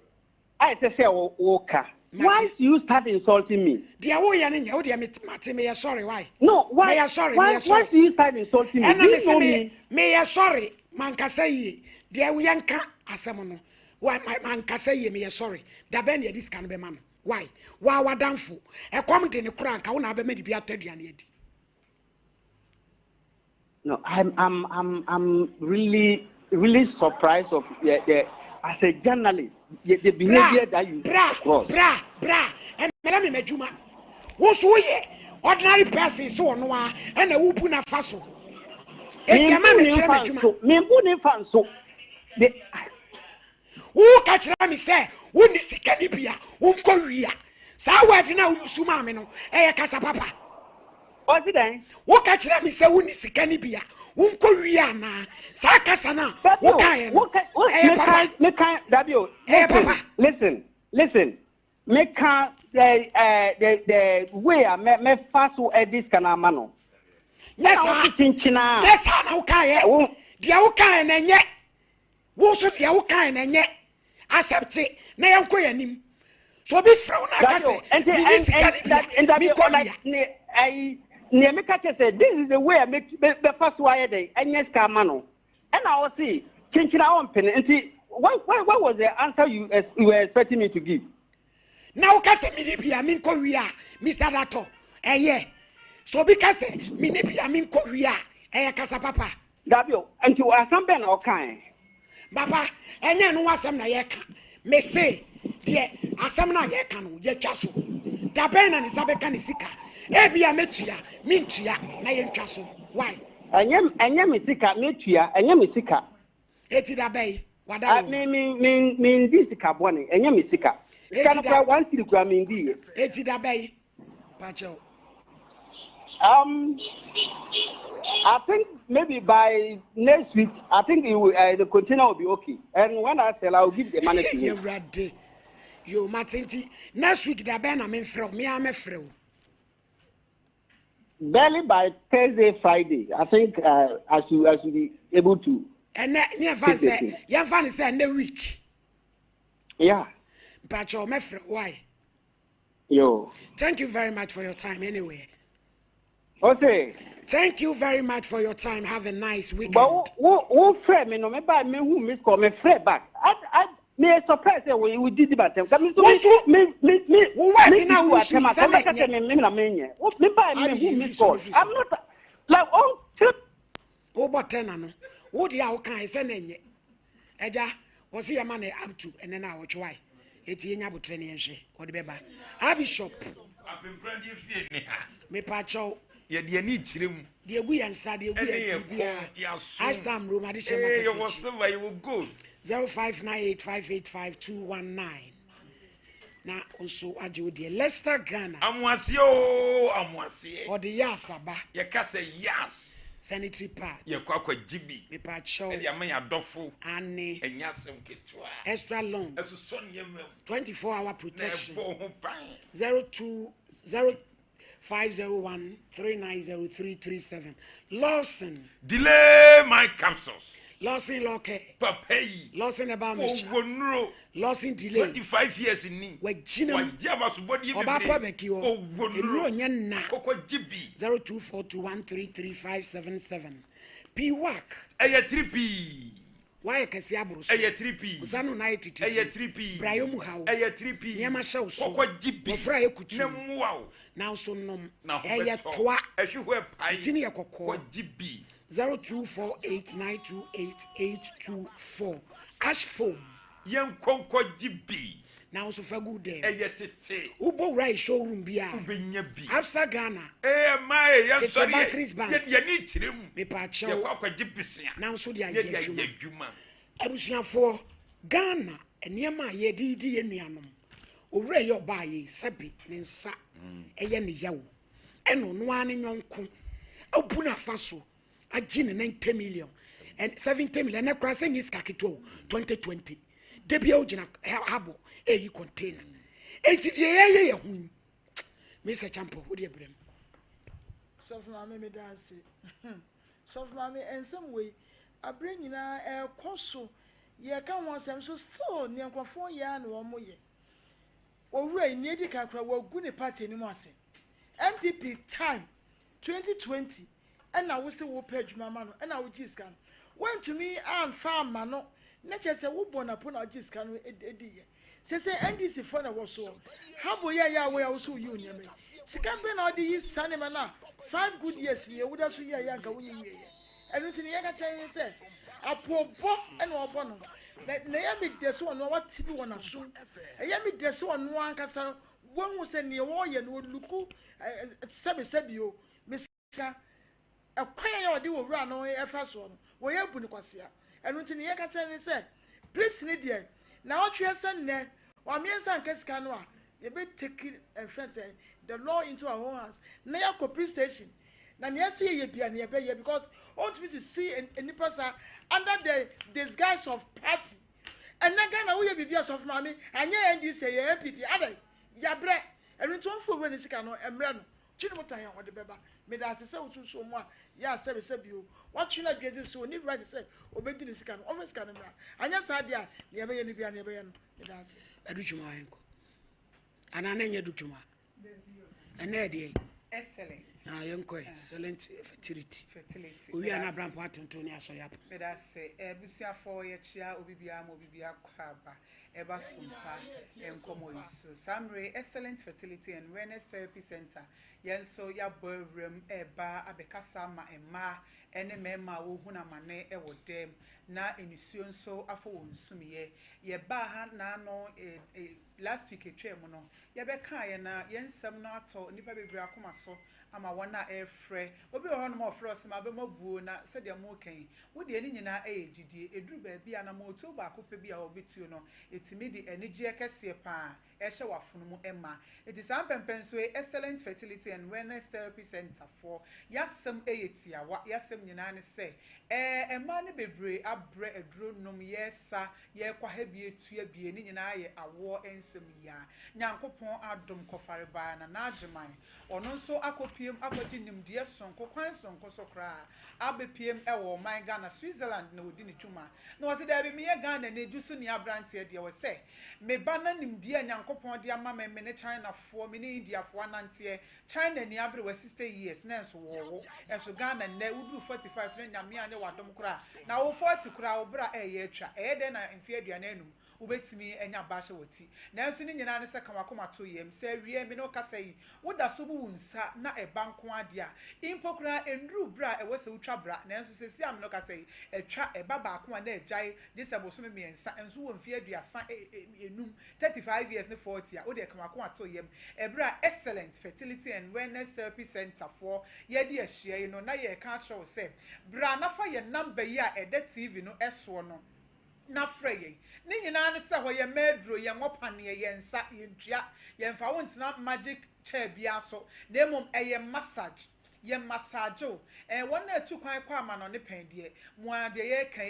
I say okay. Why do you start insulting me? Dear, me sorry, why? No, why? Why do you start insulting me? And you know me? Me sorry, man can say, dear, we yanka asamono. Why, man can say, me sorry. Da ben ye this can be man. Why? Why wadanfu? A comment in the crank, I won't have made be at No, I'm really surprised of as a journalist, the behavior that you bra, and Madame Medjuma. What's we ordinary person so no and a whoopuna faso. So who catch me say, who is Canibia, who Korea? Sawa now you sumamino, eh, Casapapa. What's it then? Who catch me say, who is Canibia? Koreana Sakasana listen make the way I me fast this kind of mano yes how kaya dia uka na nye wo so dia uka na nye accept na yanko yanim so be from na kase and Niamika said, this is the way I make the first wire day, and yes, Carmano. And I will see, Chinchina on penny. And what was the answer you were expecting me to give? Now, Cassa Minipia, mean Korea, Mr. Dato, yeah. So because Minipia, mean Korea, Casa Papa. Gabio, and to Asamben or kind. Papa, and then was some Nayaka, may say, dear, Asamna Yakan, Yakasu, Daben and Isabekan Sika. Ebia metia, mintia, na yentraso. Why? Anyam misika, metia, anyam misika. Eti da bay, wada. Me this kabone, anyam misika. Can I one city Gramindi? 80 da bay. Pacho. I think maybe by next week, I think it will, the container will be okay. And when I sell, I'll give the money to you. You're ready. You Matinti. Next week, the Ben I'm in from me, I'm a friend. Barely by Thursday, Friday. I think I should be able to. And near Fancy, young Fanny said, no week. Yeah. Pacho, my friend, why? Yo. Thank you very much for your time anyway. Okay. Thank you very much for your time. Have a nice weekend. But who friend me no me buy me who miss call me friend back. I me surprise we did about them. Me who work now we should me na me buy me who miss call. I'm not like on tip. Oh but no. Who the how can say nenye. Eja was here man up to and then I watch why. Eti enya botre ne nhwe. O de beba. Bishop. Apemprandi fie Me pacho. Ye de ani chirem. De egu yansa de egu bia. Astam room addition market. You was silver you will go. 0598585219. Na also ajo de Leicester Ghana. Amwase. Or the yasaba. Ye ka say yes. Sanitary pad. Ye kwakwa gibi. Me pacho. E de amanya dofo. Ane. Enyasem ketwa. Extra long. Eso son ye 24-hour protection. 0501390337. Lawson. Delay my capsules. Lawson Loke. Papay. Lawson about Mr. Lawson delay. 25 years in me. We Jinam. Obapa Bekio. Oh, Wonro. Coco Jibi. 0242133577. P-Wack. Aya 3P. Why kasi abros? Aya 3P. Zanu na etiti. Aya 3P. Brayo muhaw. Aya 3P. Nyama shaw so. Coco Jibi. Ofra ekutu. Nemuaw. Now so nom. Aya toa. Ehwe pai. Tini ya kokko. Jibi. 0248928824. Ash foam. Yen konko Jibi. Now so for good day. Aya tete. Ubo right showroom bia. Ubenya bi. Absa Ghana. My yan sorry. Ye ni tirem. Me pa chow. Ye kwa Jibisia. Now so dia ye adwuma. Abusuafo Ghana eniema ye di enuanom. Owure ye oba ye sabi ne nsa. Eye ne yawo. Eno no ane nyonko. Obuna faso. Ajine 90 million and 70 million na kwase ngis kakito 2020 debia ojina habo eyi container etidi ye hu Mr. Champo wo de brem sof mama me dance sof mama ensem we abre nyina ekoso ye ka won sem so still ne nkofo ya na wo moye owura ni edi kakra wo gu ne party ni mo ase MPP time 2020 and now we say we page mama no and now we just can when to me am farm no na che say wo born upon our just can edi say NDC for na was so how boy ya we also you nyame sika be na odi yi sane ma na 5 good years ni would so ya nka wo nyi ye and nti ne ya ka chen say apobo and obo no na ya me dese won what tibi won aso ya me dese won no ankasa won hu say ne wo ye no luku sabi o misa akwan ya odi wo wura no efa so no wo ya bu ni kwasea enu nti ne ye ka chen say please ne die na otwe san ne o miensa nkesika no a ye be take the law into our own hands na ya ko police station na ne say ye bia ne be ye because want me to see any person under the disguise of party and na Ghana wo ye bibia of mami anya NDC say ye MPP adai ya bre enu nti on fo we ne sika no emre no chinu mutan ya wode beba me da se so mo a ya sebi o what you na gezi so ni right say obedi ne sika no office ka no mra anya sa dia ne be ye no bia ne be ye no me da se adutuma ayenko ana na nya dutuma ana de excellent yenko excellent fertility owi ana bram po atonto ne aso yap me da se busuafo ye chia obibia ma obibia kwaba eba Sompa Nkomo iso Samre excellent fertility and wellness therapy center yenso ya boyrem eba abekasa ma ema ene mema wo huna mane ewo dem na enisuo nso afọ wonsumiye ye ba ha na no last week etwem no ye be kan ye na yensem no ato nipa bebre akoma so ama wana efre obi ho no mo fro sema be mabuo na se de mo kan wo de ni nyina ejidie eduru ba bia na mo to ba kope bia obetuo no etimi de enigye kese pa ehye wafunu mu emma it is ampempenso excellent fertility and wellness therapy center for yasem eyetia wa yasem nyina ne se emma ne bebre abre eduro nom yesa ye kwa ha bie tue bie ni nyina ye awo ensem ya nyankopon adom kofare ba na agyeman ono nso akopiem akodi nimdie sonko kwan sonko so kra abepiem ewo man Ghana Switzerland na odi ne twuma na wose da bi me ye Ghana ne dusu ni abrante de we se me bana nimdie nyankopon de ama me ne China fo me ne India fo anante China ni abre we 60 years na enso wo enso Ghana ne udu 45 na nyame ane wadom kra na wo 40 kra wo bra ye atwa de na mfie aduane anum ubetimi enya baashe woti nanso ni nyina ne se kamakoma to yem se wie me no kasa yi woda so bu wunsa na banko ade a impokura endru bra e wose utwa bra nanso se si am no kasa yi etwa baba ko na ejai disable so me miensa enso wo mfie aduasa enum 35 years ne 40 a wo de kamakoma to yem ebra excellent fertility and wellness therapy center for ye de ahia yi no na ye ka tro se bra na fa ye number yi a ede tv no eso no na freye ni nyina ne se ho ye medro ye ngopane ye nsa ye ntua ye mfa wo ntina magic chair bia so na emom eye massage ye massage wona atu kwan kwa ama no ne pendie mu ade ye kan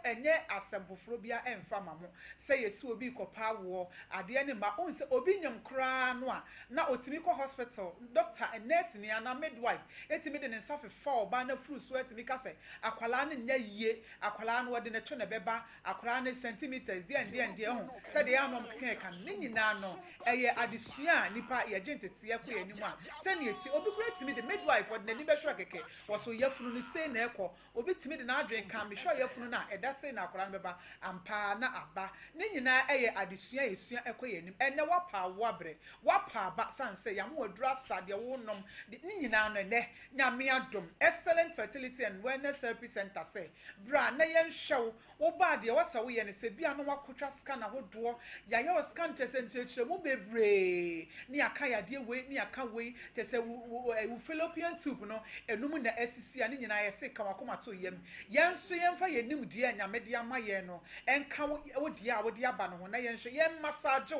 enye asempoforo bia emfa ma mo se ye si obi kopa wo ade ne ma on se obi nyam kra no a na otimi ko hospital doctor and nurse ni ana midwife etimi de ne nsafe fa oba na furu so etimi ka se akwala ne nya yie akwala no de ne to ne beba akwala ne centimeters de ho se de anom kan ne nyina no eye adesua nipa ye gentete ye ko ye nimu a se ne eti obi kura etimi de midwife for the nibe sure keke waso yefunu ni say na ekọ obi timi de na adwen kan me sure yefunu na eda say na akora beba ampa na aba ne nyina eye adesua esua ekọ yenim ene wapa wabre wapa aba sanse yam wadura sade wo nom ne nyina no ne nyame adom excellent fertility and wellness therapy center say bra na yen hyew wo ba de wasa wo ye ne se bia no wakotwa scan ahodo ya ye wo scan tese mu bebre ni aka ya de we ni aka we tese wo fallopian tube no enum na asisi ani nyina ye se kamakoma to yem yenso yemfa yenim die nyame de ama ye no enka wo die a wo de aba no ho na yenso yem massage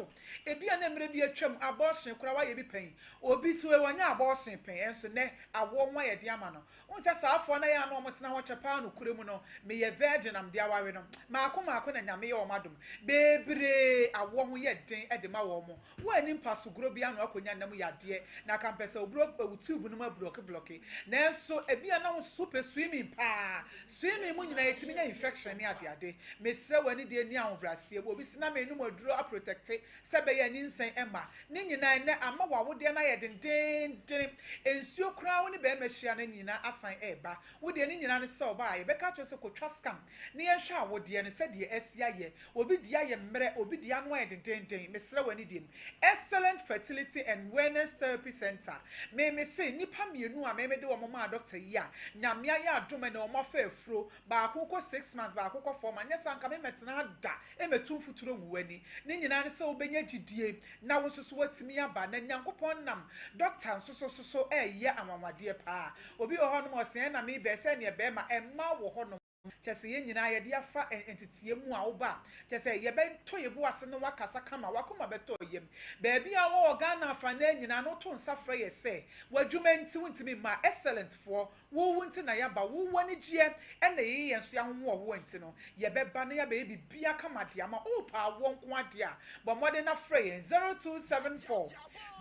ebi na emre bi atwam abortion kura wa ye bi pen obi to e wanya abortion pen enso ne awo nwa ye de ama no unsa saafo na ya no motena ho chepa no kuremu no me ye virgin am de awawe no maako na nyame ye o madum bebre awo ho ye den e de ma wo mo wo ani mpaso gro bia no akonya nam ya de na kampese obro tube no ma block nanso ebia na wo super swimming pa swimming mu nyina yetimi nya infection ni ade mesre wani de ni ahobrase obi sina me enum aduro a protect sebe ya ni nsen ema ni nyina ne ama wawo de na ye den ensuo kra wo ni be mehia na nyina asan eba wo de ni nyina ne se oba ye beka to se kotwa scam ne ye hwa wo de ne se de asia ye obi dia ye mmere obi dia no ye den mesre wani de excellent fertility and wellness therapy center me say nipa mienu a me de wo mama doctor yi a nyame ya adome na o ma fa afro ba akoko 6 months ba akoko 4 months nyesa nka me metena da emetum futuro wuani ne nyina ne se obenya gidie na wo soso watimi aba na nyankopon nam doctor soso ye amamade pa obi wo ho no mo se na me be se ne be ma emma wo ho no chese ye nyina ye de afa entitie mu a wo ba chese ye be to ye bu ase no wakasa kama wakoma be to yem ba bia wo organa afa na nyina no to nsa fra ye se wadwuma nti wuntimi ma excellent for wo wunti na ya ba wo wani gie ena ye yenso ya ho wo nti no ye be ba na ya be bibia kama de ama o pa wo nko ade a bo mode na fra ye 0274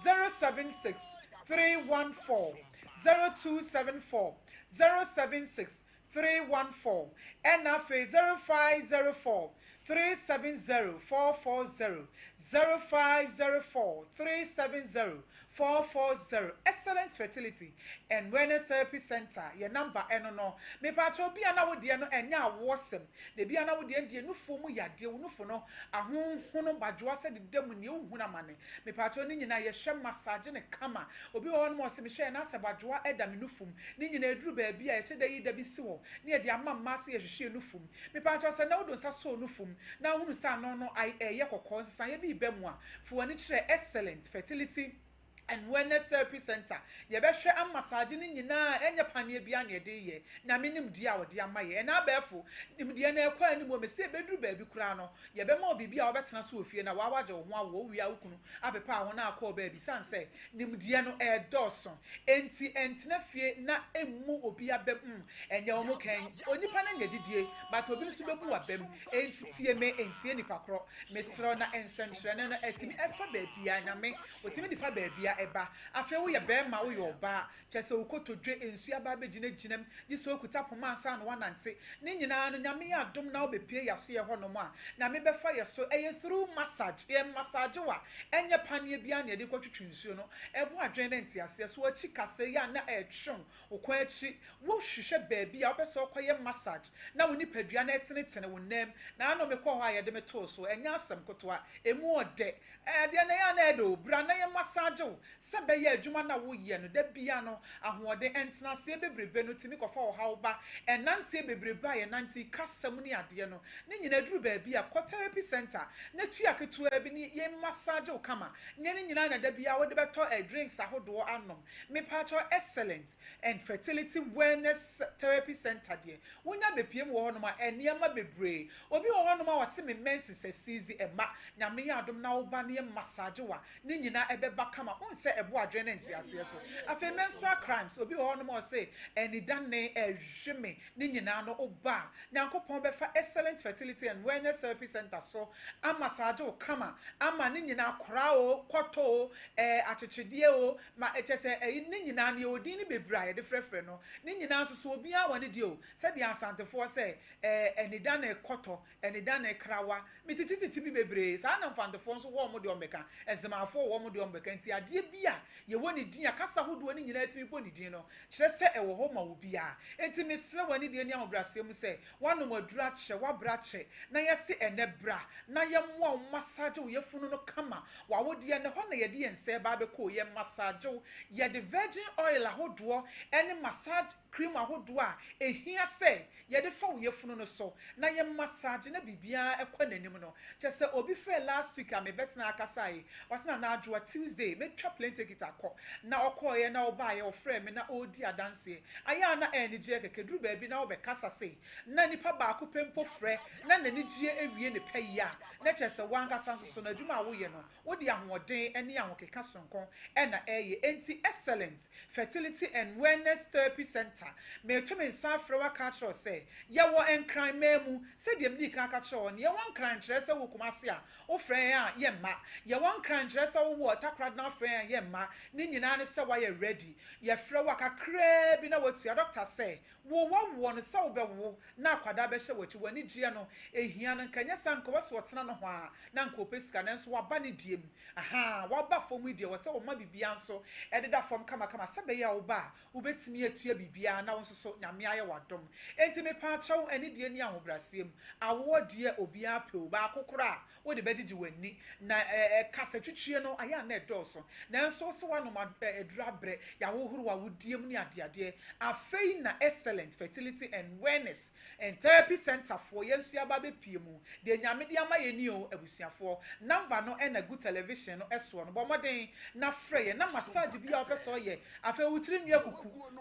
076 314 0274 076 314 and afe 0504 370 440 0504 370 440 excellent fertility and wellness therapy center your number eno no me patro bia na wo de no enya awosem de bia na wo de no fomu ya de no fo no ahonhono badwo ase de dam ne ohuna mane me patro ni nyina ye hwe massage ne kama obi wo no mo se me hwe na se badwo edam no fum ni nyina eduru ba bia ye hye da yi da bi si wo ne ye de amamma se ye hwe no fum me patro se na wo do sa so no fum na hunu sa no ai ye kokko nsa ye bi bemu a fo wani kire excellent fertility and wellness therapy center ye be hwe am massage ni nyina enye panie bia na de ye na menim dia wo dia maye e na abefo nim dia na ekwa ni mo me se beduru ba bi kura no ye be ma obi bia wo betena so ofie na wa waje wo ho awo wi awukunu abepa ho na akọ ba bi san se nim dia no e doso enti entena fie na emu obi abem enye wo kan onipa na nyedidie but obi nso bebu abem enti tie me enti nipa kro mesro na ensentre na etimi efa ba bia nyame otimi difa ba bia eba afi wo ye be ma wo ye oba chese wo kotodwe ensu aba begina ginam di so okuta poma ansa no wanante ne nyina no nyame ya dom na wo bepie yaso ye hono mo a na me befa yeso eye through massage wa enye panie bia na de kwatwetwe nsu no ebo adwen na ntiase so achi kase ya na etwon okwa achi wo hwehwe ba bia wo beso koye massage na wo nipadua na etenetene wo nam na ano me kɔ hɔ a ye de me to so enya asem kotoa emu ode de na ya na edo bra na ye massage wo se be ye adwuma na wo ye no da bia no ahoɔden entena se bebrebe no timi kɔfa wo hawo ba enante bebrebe a ye nanti kasam ni ade no ne nyina duru ba bia kɔ therapy center na tua ketua bi ni ye massage wo kama nye ne nyina na da bia wo de beto drinks ahodo anom me patcho excellent and fertility wellness therapy center de wonya bepiem wo hono ma eniema bebre obi wo hono ma wase me menses seizi ema nyame ya adom na wo ba ne massage wa ne nyina ebeba kama onse ebo adwene ntiase so afi menstrual crimes obi wo hono ma say eni dan ne ehweme ne nyina no oba nyankopon befa excellent fertility and wellness therapy center so a massage wo kama ama ne nyina kora o kwoto achechedie o ma etese ne nyina ne odin ne bebra ye de frefre no ne nyina so obi a wone die o se de asantefo se eni dan ne kwoto eni dan ne krawa mitititi bi bebre sa na mfantefo nso wo mo de omeka ezemafo wo mo de omeka nti ade bia ye woni din akasa hodo ne nyina timi bo ni din no kire se ewo ho ma wo bia enti mesre woni de ni amobrase mu se wano madura che wabra che na yesi enebra na ye mo massage wo yefunu no kama wa wo de ne ho na ye de yense ba be ko ye massage ye de virgin oil ahodo ene massage cream ahodo a ehia se ye de fa wo yefunu no so na ye massage na bibia ekwa nanim no chese obi free last week am betina akasai wasina na adwa Tuesday me twa plane ticket akọ na okoye na oba ye ofre me na odi adanse aya na enije keke duru ba bi na obekasa sei na nipa ba ko pempo frɛ na nanigye ewie ne pɛya na chese wankasa so na adwuma wo ye no wodi ahoɔden ene ahokeka sonko na eye enti excellent fertility and wellness therapy center me to me nsa frɛ wa ka kyerɛ sɛ ye wo enkran memu sɛ de mdi ka ka kyerɛ ne ye won kran kyerɛ sɛ wo kumase a wo frɛ a ye ma ye won kran kyerɛ sɛ wo wo takrad na frɛ a ye ma ne nyina ne sɛ wa ye ready ye frɛ wa kakra bi na watu doctor sɛ wo no sɛ wo be wo na akwada be hye wachi wani gie no ehia no nkanya sanko wase wotena no ho a na nko pesika na nso waba ne diem waba fom die wo sɛ wo ma bibia nso ededa fom kama sɛ be ya wo ba wo betimi atua bibia na wo nso so nyame aye wadom enti me pa kyɛw ani die ni ahobrasem awo die obia pe ba kokora wo de bedigi wani na kasa twitwie no aya na edoso na nso so wano ma edurabre ya wo huru wa wo diem ni adeade afei na excellent fertility and wellness and therapy center for yensu aba be piemu de nyame de ama ye ni o abusuafo number no na good television no eso no bomoden na frɛ ye na massage bi a opeso ye afei wutiri nua kuku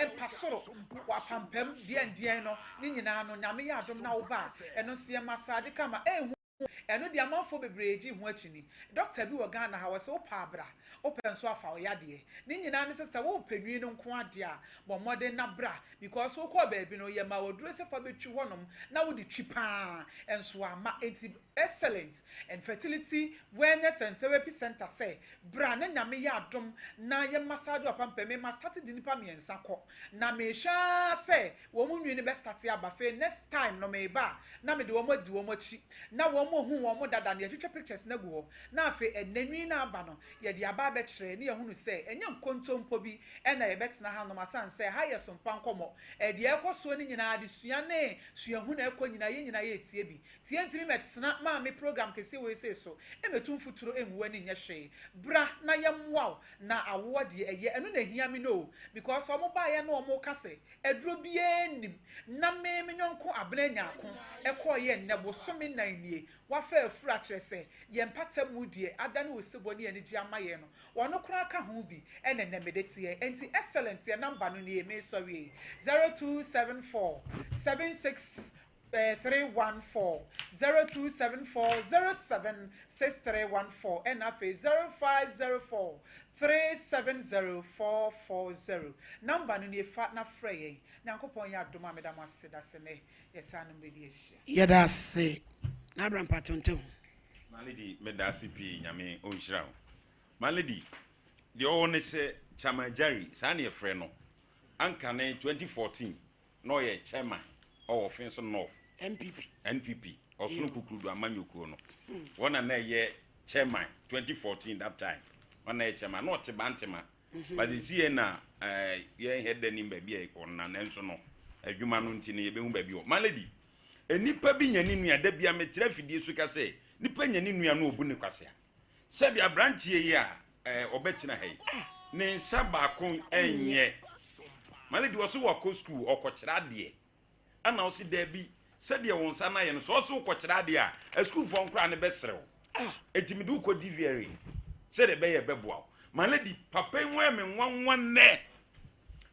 empasoro wa pampam die no ni nyina no nyame ya adom na wo ba eno se massage kama eno de amanfo bebreji ho akini doctor bi wo Ghana ha wo se wo pa abra open so afa wo yade ni nyina ne se wo panwi no nko ade a bo modern na bra because wo ko ba bi no ye ma wo duro se fa betwi honom na wo de twi pa enso ama enti excellent and fertility wellness and therapy center say bra na nyame ya adom na ye massage apampa me ma start di nipa miensa kɔ na me hwa say wo mu nwi ne be start aba fe next time no me ba na me de wo madi wo machi na wo mo hu wo mo dada na ye twetwe pictures na gu ho na afi enanwi na aba no ye de aba be kyerɛ ne ye hunu sɛ enye nkontompo bi na ye betena ha no masan sɛ ha ye Sompa Nkomo de ekoso ni nyina de sua ne sua hu na ekɔ nyina ye tie bi tie ntimi metena ma me program kese we say so emetum futuro enwu ani nye hwe bra na ye mwa na awo de eye eno na hia mi no because omo ba ye na omo kase eduro bi enim na me nyonko abena nyako ekɔ ye nnebo so me nan nie wafa afura kyerɛ sɛ yɛn pata mu die adane osebɔ ne yɛn gye ama yɛn no wɔn kora ka ho bi ɛna nɛmɛde teɛ enti excellent yɛ number no ne yɛ me sorry 0274 76 314 0274 076314 and afe 0504 370440 number no ne fa na frɛ nyankopɔn yɛ adom a meda mo ase da se ne yɛsa no mbedi ahyia yɛda se na abram patonto malady meda se pii nyame onhyira wo malady de ɔwɔ se chamajari saa ne yɛfrɛ no anka ne 2014 na ɔyɛ chairman ɔwɔ Finso North NPP ɔsono kukurudu amanyokuo no wɔna na yɛ chairman 2014 that time wɔna yɛ chairman na ɔte bantema but sie na yɛ head nim ba bi ɔna nanso no adwuma no nti ne yɛbɛhu ba bi o malady enipa bi nyani nua da bia metra fidie so ka sɛ nipa nyani nua no obu ne kwasea sɛ bi abrantie yi a ɔbɛtena ha yi ne nsa baako enye malady wɔ so wɔ school ɔkɔkyerɛ adeɛ ana wo si da bi sɛ deɛ wo nsa na yɛ no so ɔso kɔkyerɛ adeɛ a school fo nkora ne bɛserew etimidu kɔ DVR sɛ de bɛyɛ bɛboa malady papa yi ho me nwanwa nɛ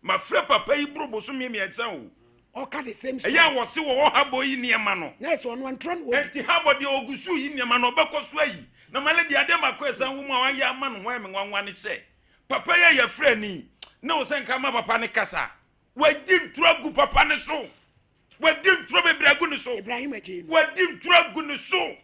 mafrɛ papa yi brobo so me miɛnsa o oka the same story ɛyɛ wɔ se wɔ habo yi niema no na so no antron wo enti habo de ogusu yi niema no bɛkɔ so ayi na malady ade makɔ esan wo mu a wayɛ ama no ho me nwanwa ne sɛ papa yi yɛ frɛ ni na wo sɛ nka ma papa ne kasa wadi ntragu papa ne so wadi ntro bebragu ne so Ibrahim Eje wadi ntragu ne so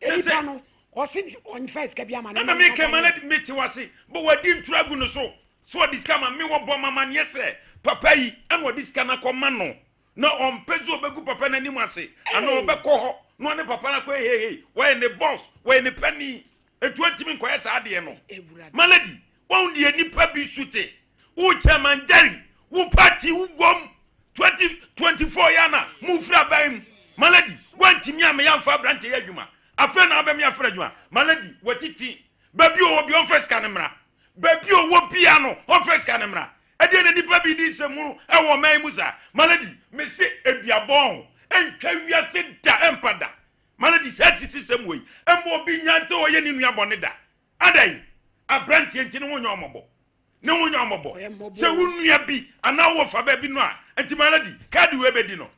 enipa no osin on first ka bia ma na me ke malady meti wase bo wadi ntragu ne so so diska ma me wo bɔ mama ne sɛ papa yi an wadi ska na kɔma no na on pezu obegu papa na nim ase ana obekɔ hɔ no ne papa na kɔ hey why ne boss why ne pani etu antimi nkɔ yɛ saa de no malady won de nipa bi sute wo chairman jari wo party wo bom 2024 yana mu fra baim malady wantimi am ya mfa brante ya adwuma afa na abem ya fra adwuma malady watiti babi o bi on first kanemra babi o wo piano on first kanemra ade ne nipa bi di semunu e wo man musa malady me se eduabon entwa wiase da empada malady set system we embo bi nyante o ye ni nua bone da adai abrante enti ne wonyo omobo ne wonyo omobo se wonua bi ana wo fa ba bi no a enti malady kadi we be di no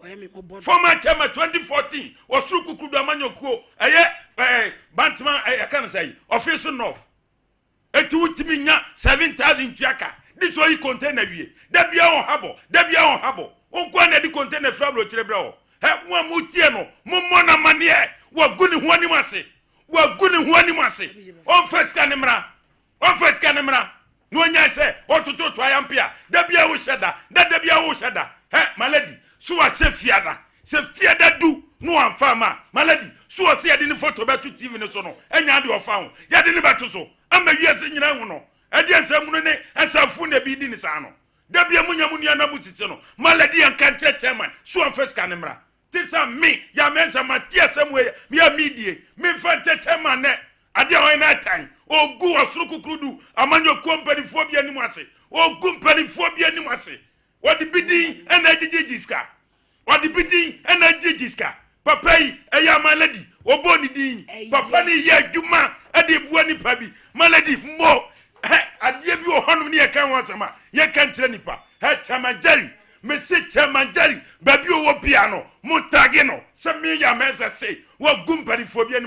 former chairman 2014 osuru kukudu amanyokuo bantman kan say Finso North eti wutimi nya 7000 tuaka this way container wie da bia on habo onko na di container frablo kirebra o he mo amutie no mo na mane waguni ho anim ase on first kanemra no nya se ototo to ayampia da bia wo sheda he malady so wa se fiada du no amfama malady so o se yade ni photo beto TV ne so no enya de ofa ho yade ni beto so ama wiase nyina hu no ade nsam no ne asafu na bi di ni sa no da bia munyamu nua na musisi no malady an kan chairman so on first kanemra tisa me ya mensa matia samwe me ya midie me fante chairman ne ade ho na tan ogu osuru kukurudu amanyo company fo bia ni mu ase ogu company fo bia ni mu ase wadi bidin ena jijiska papa yi eya malady oboni din papa ni ye adwuma ade bua ni pa bi malady mo ade bi ohonum ni ye kan wasama ye kan kire nipa chamajari me se chamajari babi owo bia no mutage no se me ya mensa se wa gumpani phobia ni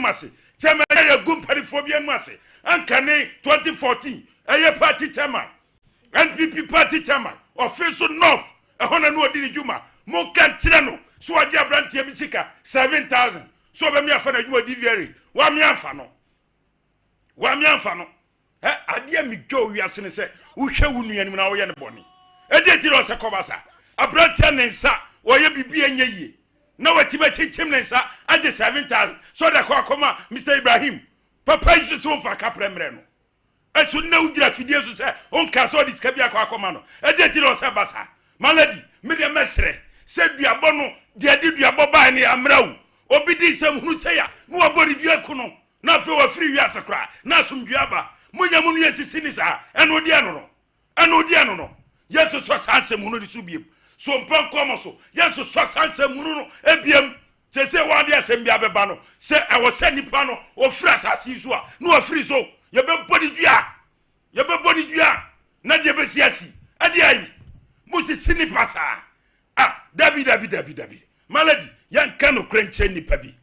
mase chamajari gumpani phobia ni mase ankane 2014 eye party chairman NPP party chairman Finso North ehona no odi ni dwuma mo kan kire no so waje abrantie bi sika 7000 so be me afa na dwuma DVR wa me afa no ade mi go wiase ne se wo hwe wo nuanim na wo ye ne boni ede ti ro se kobasa abrantie ne nsa wo ye bibia nya yie na watiba chichim ne nsa ade 7000 so da kwa koma Mr Ibrahim papa yi so fa kapremre no esu na ugira fidie so se onka so di ska bia kwa koma no ede ti ro se basa malady me de mesre se duabo no de ade duabo ba ne amrawo obi di sem hunu se ya no wabori duaku no na fe wa free wiase kra na somduaba munyamu no yesisi ni sa eno de no yesu so sansem hunu di so biem Sompa Nkomo so yesu so sansem hunu no ebiem say one day asem bia beba no say I was send nipa no ofri asase so a no ofri so ye be body dua na de be siasi ade ayi musi sinipa sa dabi malady yan kan no krenche nipa bi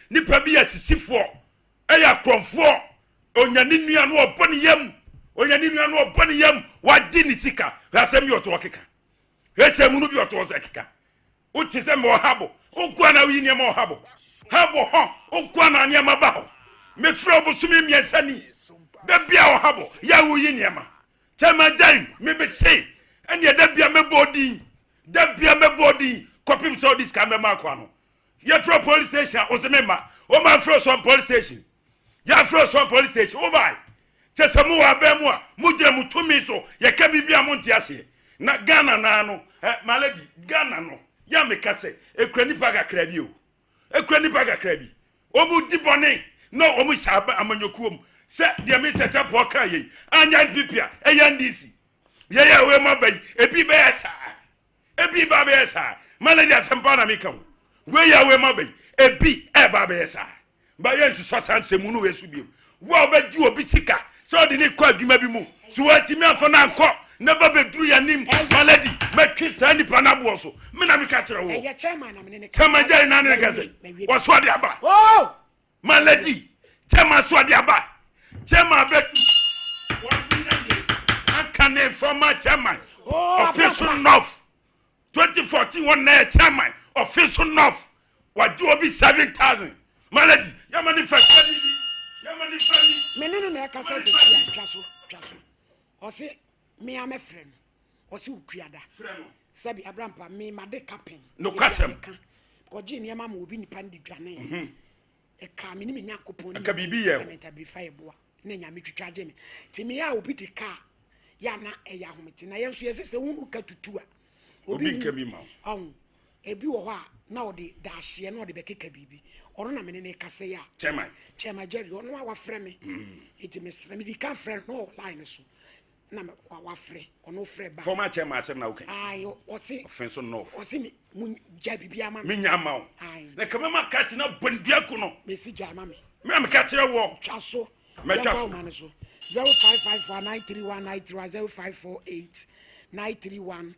nipa bi asisifo eya kronfo onyane nua no oboni yam wadi ni sika asem yo to okeka hwesem no bi oto so ekeka uti se me ohabo onkwa na wi ni me ohabo habo ho onkwa na ne ma ba ho me fro bosumi miensani da bia ohabo ya wo yi ni ma chama dan me say ene da bia me body copy so this can me makwa no ye fro police station o se me ma o ma fro some police station ya fro some police station o bai chese mu wa ba mu a mu gira mu tumi so ye ka bibia mu ntiase na Ghana na no malady Ghana no ya me kase ekrani paga krabi o mu dibone no o mu saba amanyokuom se de me seta po ka ye anya pipia eyandisi ye we mabai ebi be esa ebi ba be esa malady asempa na me kan we ya we mabai ebi e ba be esa ba ye nsu so sansemu no we su biem wo ba di obi sika so de ne kwa adwuma bi mu so watimi afo na anko na ba beduru ya nim malady metwi sani pa na bo so me na me ka kire wo ye chairman na me ne chairman jai na ne ka say wo so de aba oh malady chairman so de aba chairman betu wo bi na ye akane former chairman official north 2014 one na chairman official north wa do obi 7,000 malady ya manifest me no na ka say ya twaso o se me am friend o se utuada friend sabi abrampa me made captain no kwasem ko ji ne ma obi nipa ndi dwane e ka me ni menya kopon ka bibi ye mentabify boa na nya me twitwaje me ti me ya obi de ka ya na e ya hometi na ye so ye se hunu ka tutu a obi nka bi ma ebi wo ho a na odi da hye na odi bekeka bibi oro na me ne ka se ya chairman Jerry ono wa frɛ me eti me srɛ me di ka frɛ no line so na wa frɛ ono frɛ ba former chairman asem na okay ayo osi offense no osi me mu ja bibia ma me nya ma na ka ma ka na bondia ku no me si ja ma me me ka kire wo twa so me twa so 0554931931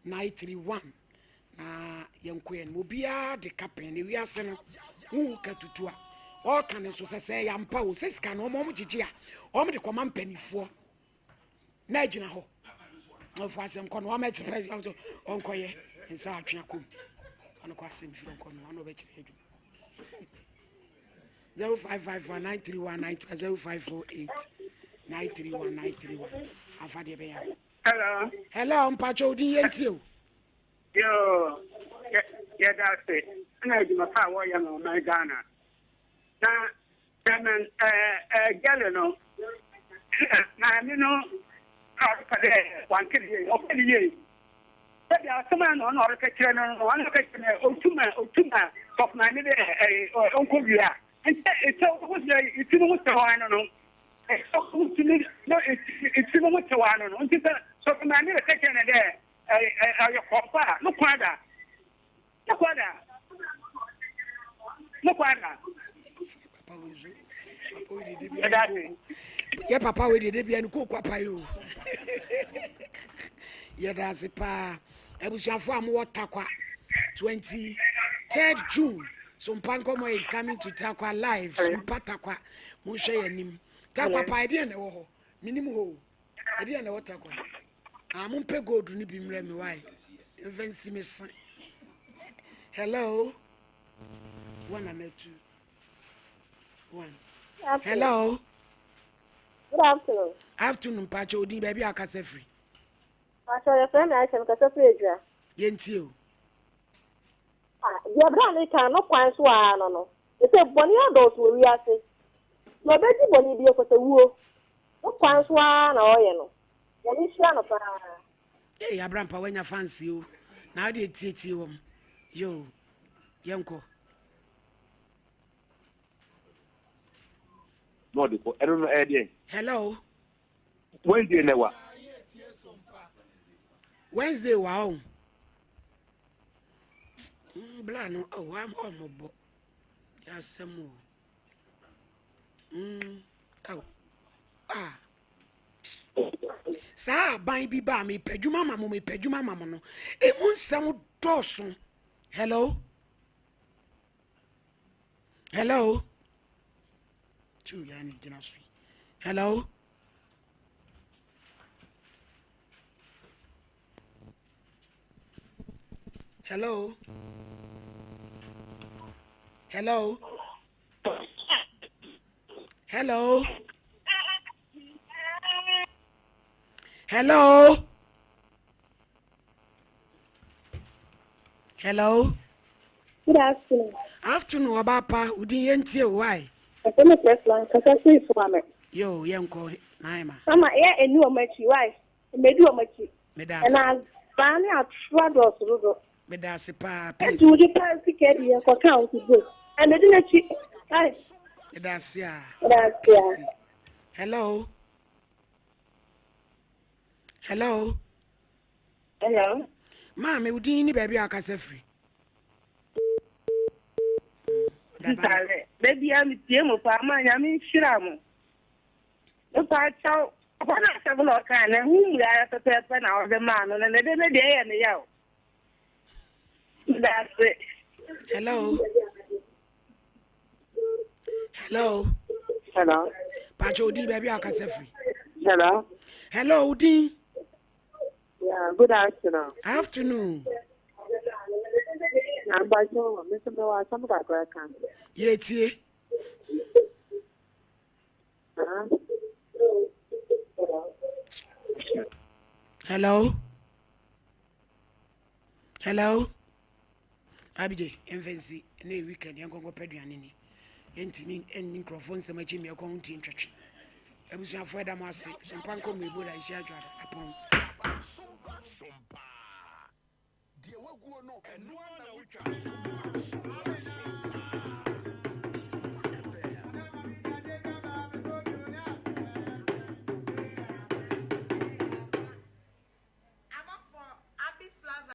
0548931931 na yenkoye no bia de kapen ne wiase no hu ka tutu a o kan so sese ya mpa o sesika no mo gigi a o mo de koma mpanifo na agina ho of asem kono o ma tipe onkoye nsa atwa kom ono kwa asem firo kono ono be kire edu 0554931931 afade be ya hello mpacho odi yentio yo that's it na di ma pa wo ya no na Ghana na men gele no na mi no ka de wan ke ye o ke ye se ya sama no no ka kire no wan ka kire otuma top na ni de onko bia ente o je itinu mo tawa no no so itinu no itinu mo tawa no no ente so na ni ka kire na de ayo kopa no kwada ya papa we de bia no kokwa payo ya dase pa ebusuafo am watakwa 23rd June Sompa Nkomo is coming to Takwa live Sompa Takwa mo hwe yanim Takwa pa ide na wo ho minim ho ide na wo Takwa mo pe gold ni bi mre me why fancy me san hello 1 and 2 1 hello good afternoon afternoon pacho odi baby akase free pacho your friend I can kase free edua yenti o ya bra ni kan no kwan so a no e se boni adult wo wi ase no be di boni bi e ko se wuo no kwan so a na oye no ya ni hia no pa ya bra mpa wanya fancy o na ade tietie wom yo yenko no de ko ero no e hello Wednesday newa Wednesday wow Blano, oh, I'm almost. Yes, some more. Oh, ah. Sa ban bi ba me pedwuma mama me pedwuma mama no. Emu nsam doso. Hello? Hello? Two yani gina sui. Hello? Hello? Hello? Hello? Hello? Hello? Good afternoon. Afternoon, Abapa. Udin yentie why? I'm a press line because I see for me. Yo, yanko, naima. Mama, yeah, and you are my chi. Why? Maybe you are my chi. Medas. And I finally I tried to do. Medas pa, And please. do the price ticket here for count to go. And I didn't chi. Hi. Medas ya. That's yeah. Hello? Hello? Hello? Mama, udin ni baby akasa free. Baby, I'm Jim for my yamin shram. If I saw what I have a lot kind of whom we are to pen out the man and a day and the yow. That's it. Hello? Hello? Hello? Pacho udin baby akasa free. Hello? Hello, udin. Yeah, good afternoon. Afternoon. I'm by you, Mr. Noah, some of that great country. Yetie. Hello? Hello? Abije, infancy, ne weekend, young go peduanini. Entini, and microphones, the machine, your county in church. I was afraid I must say, some panko me would I share upon. Sompa. Dear, what go on, and no one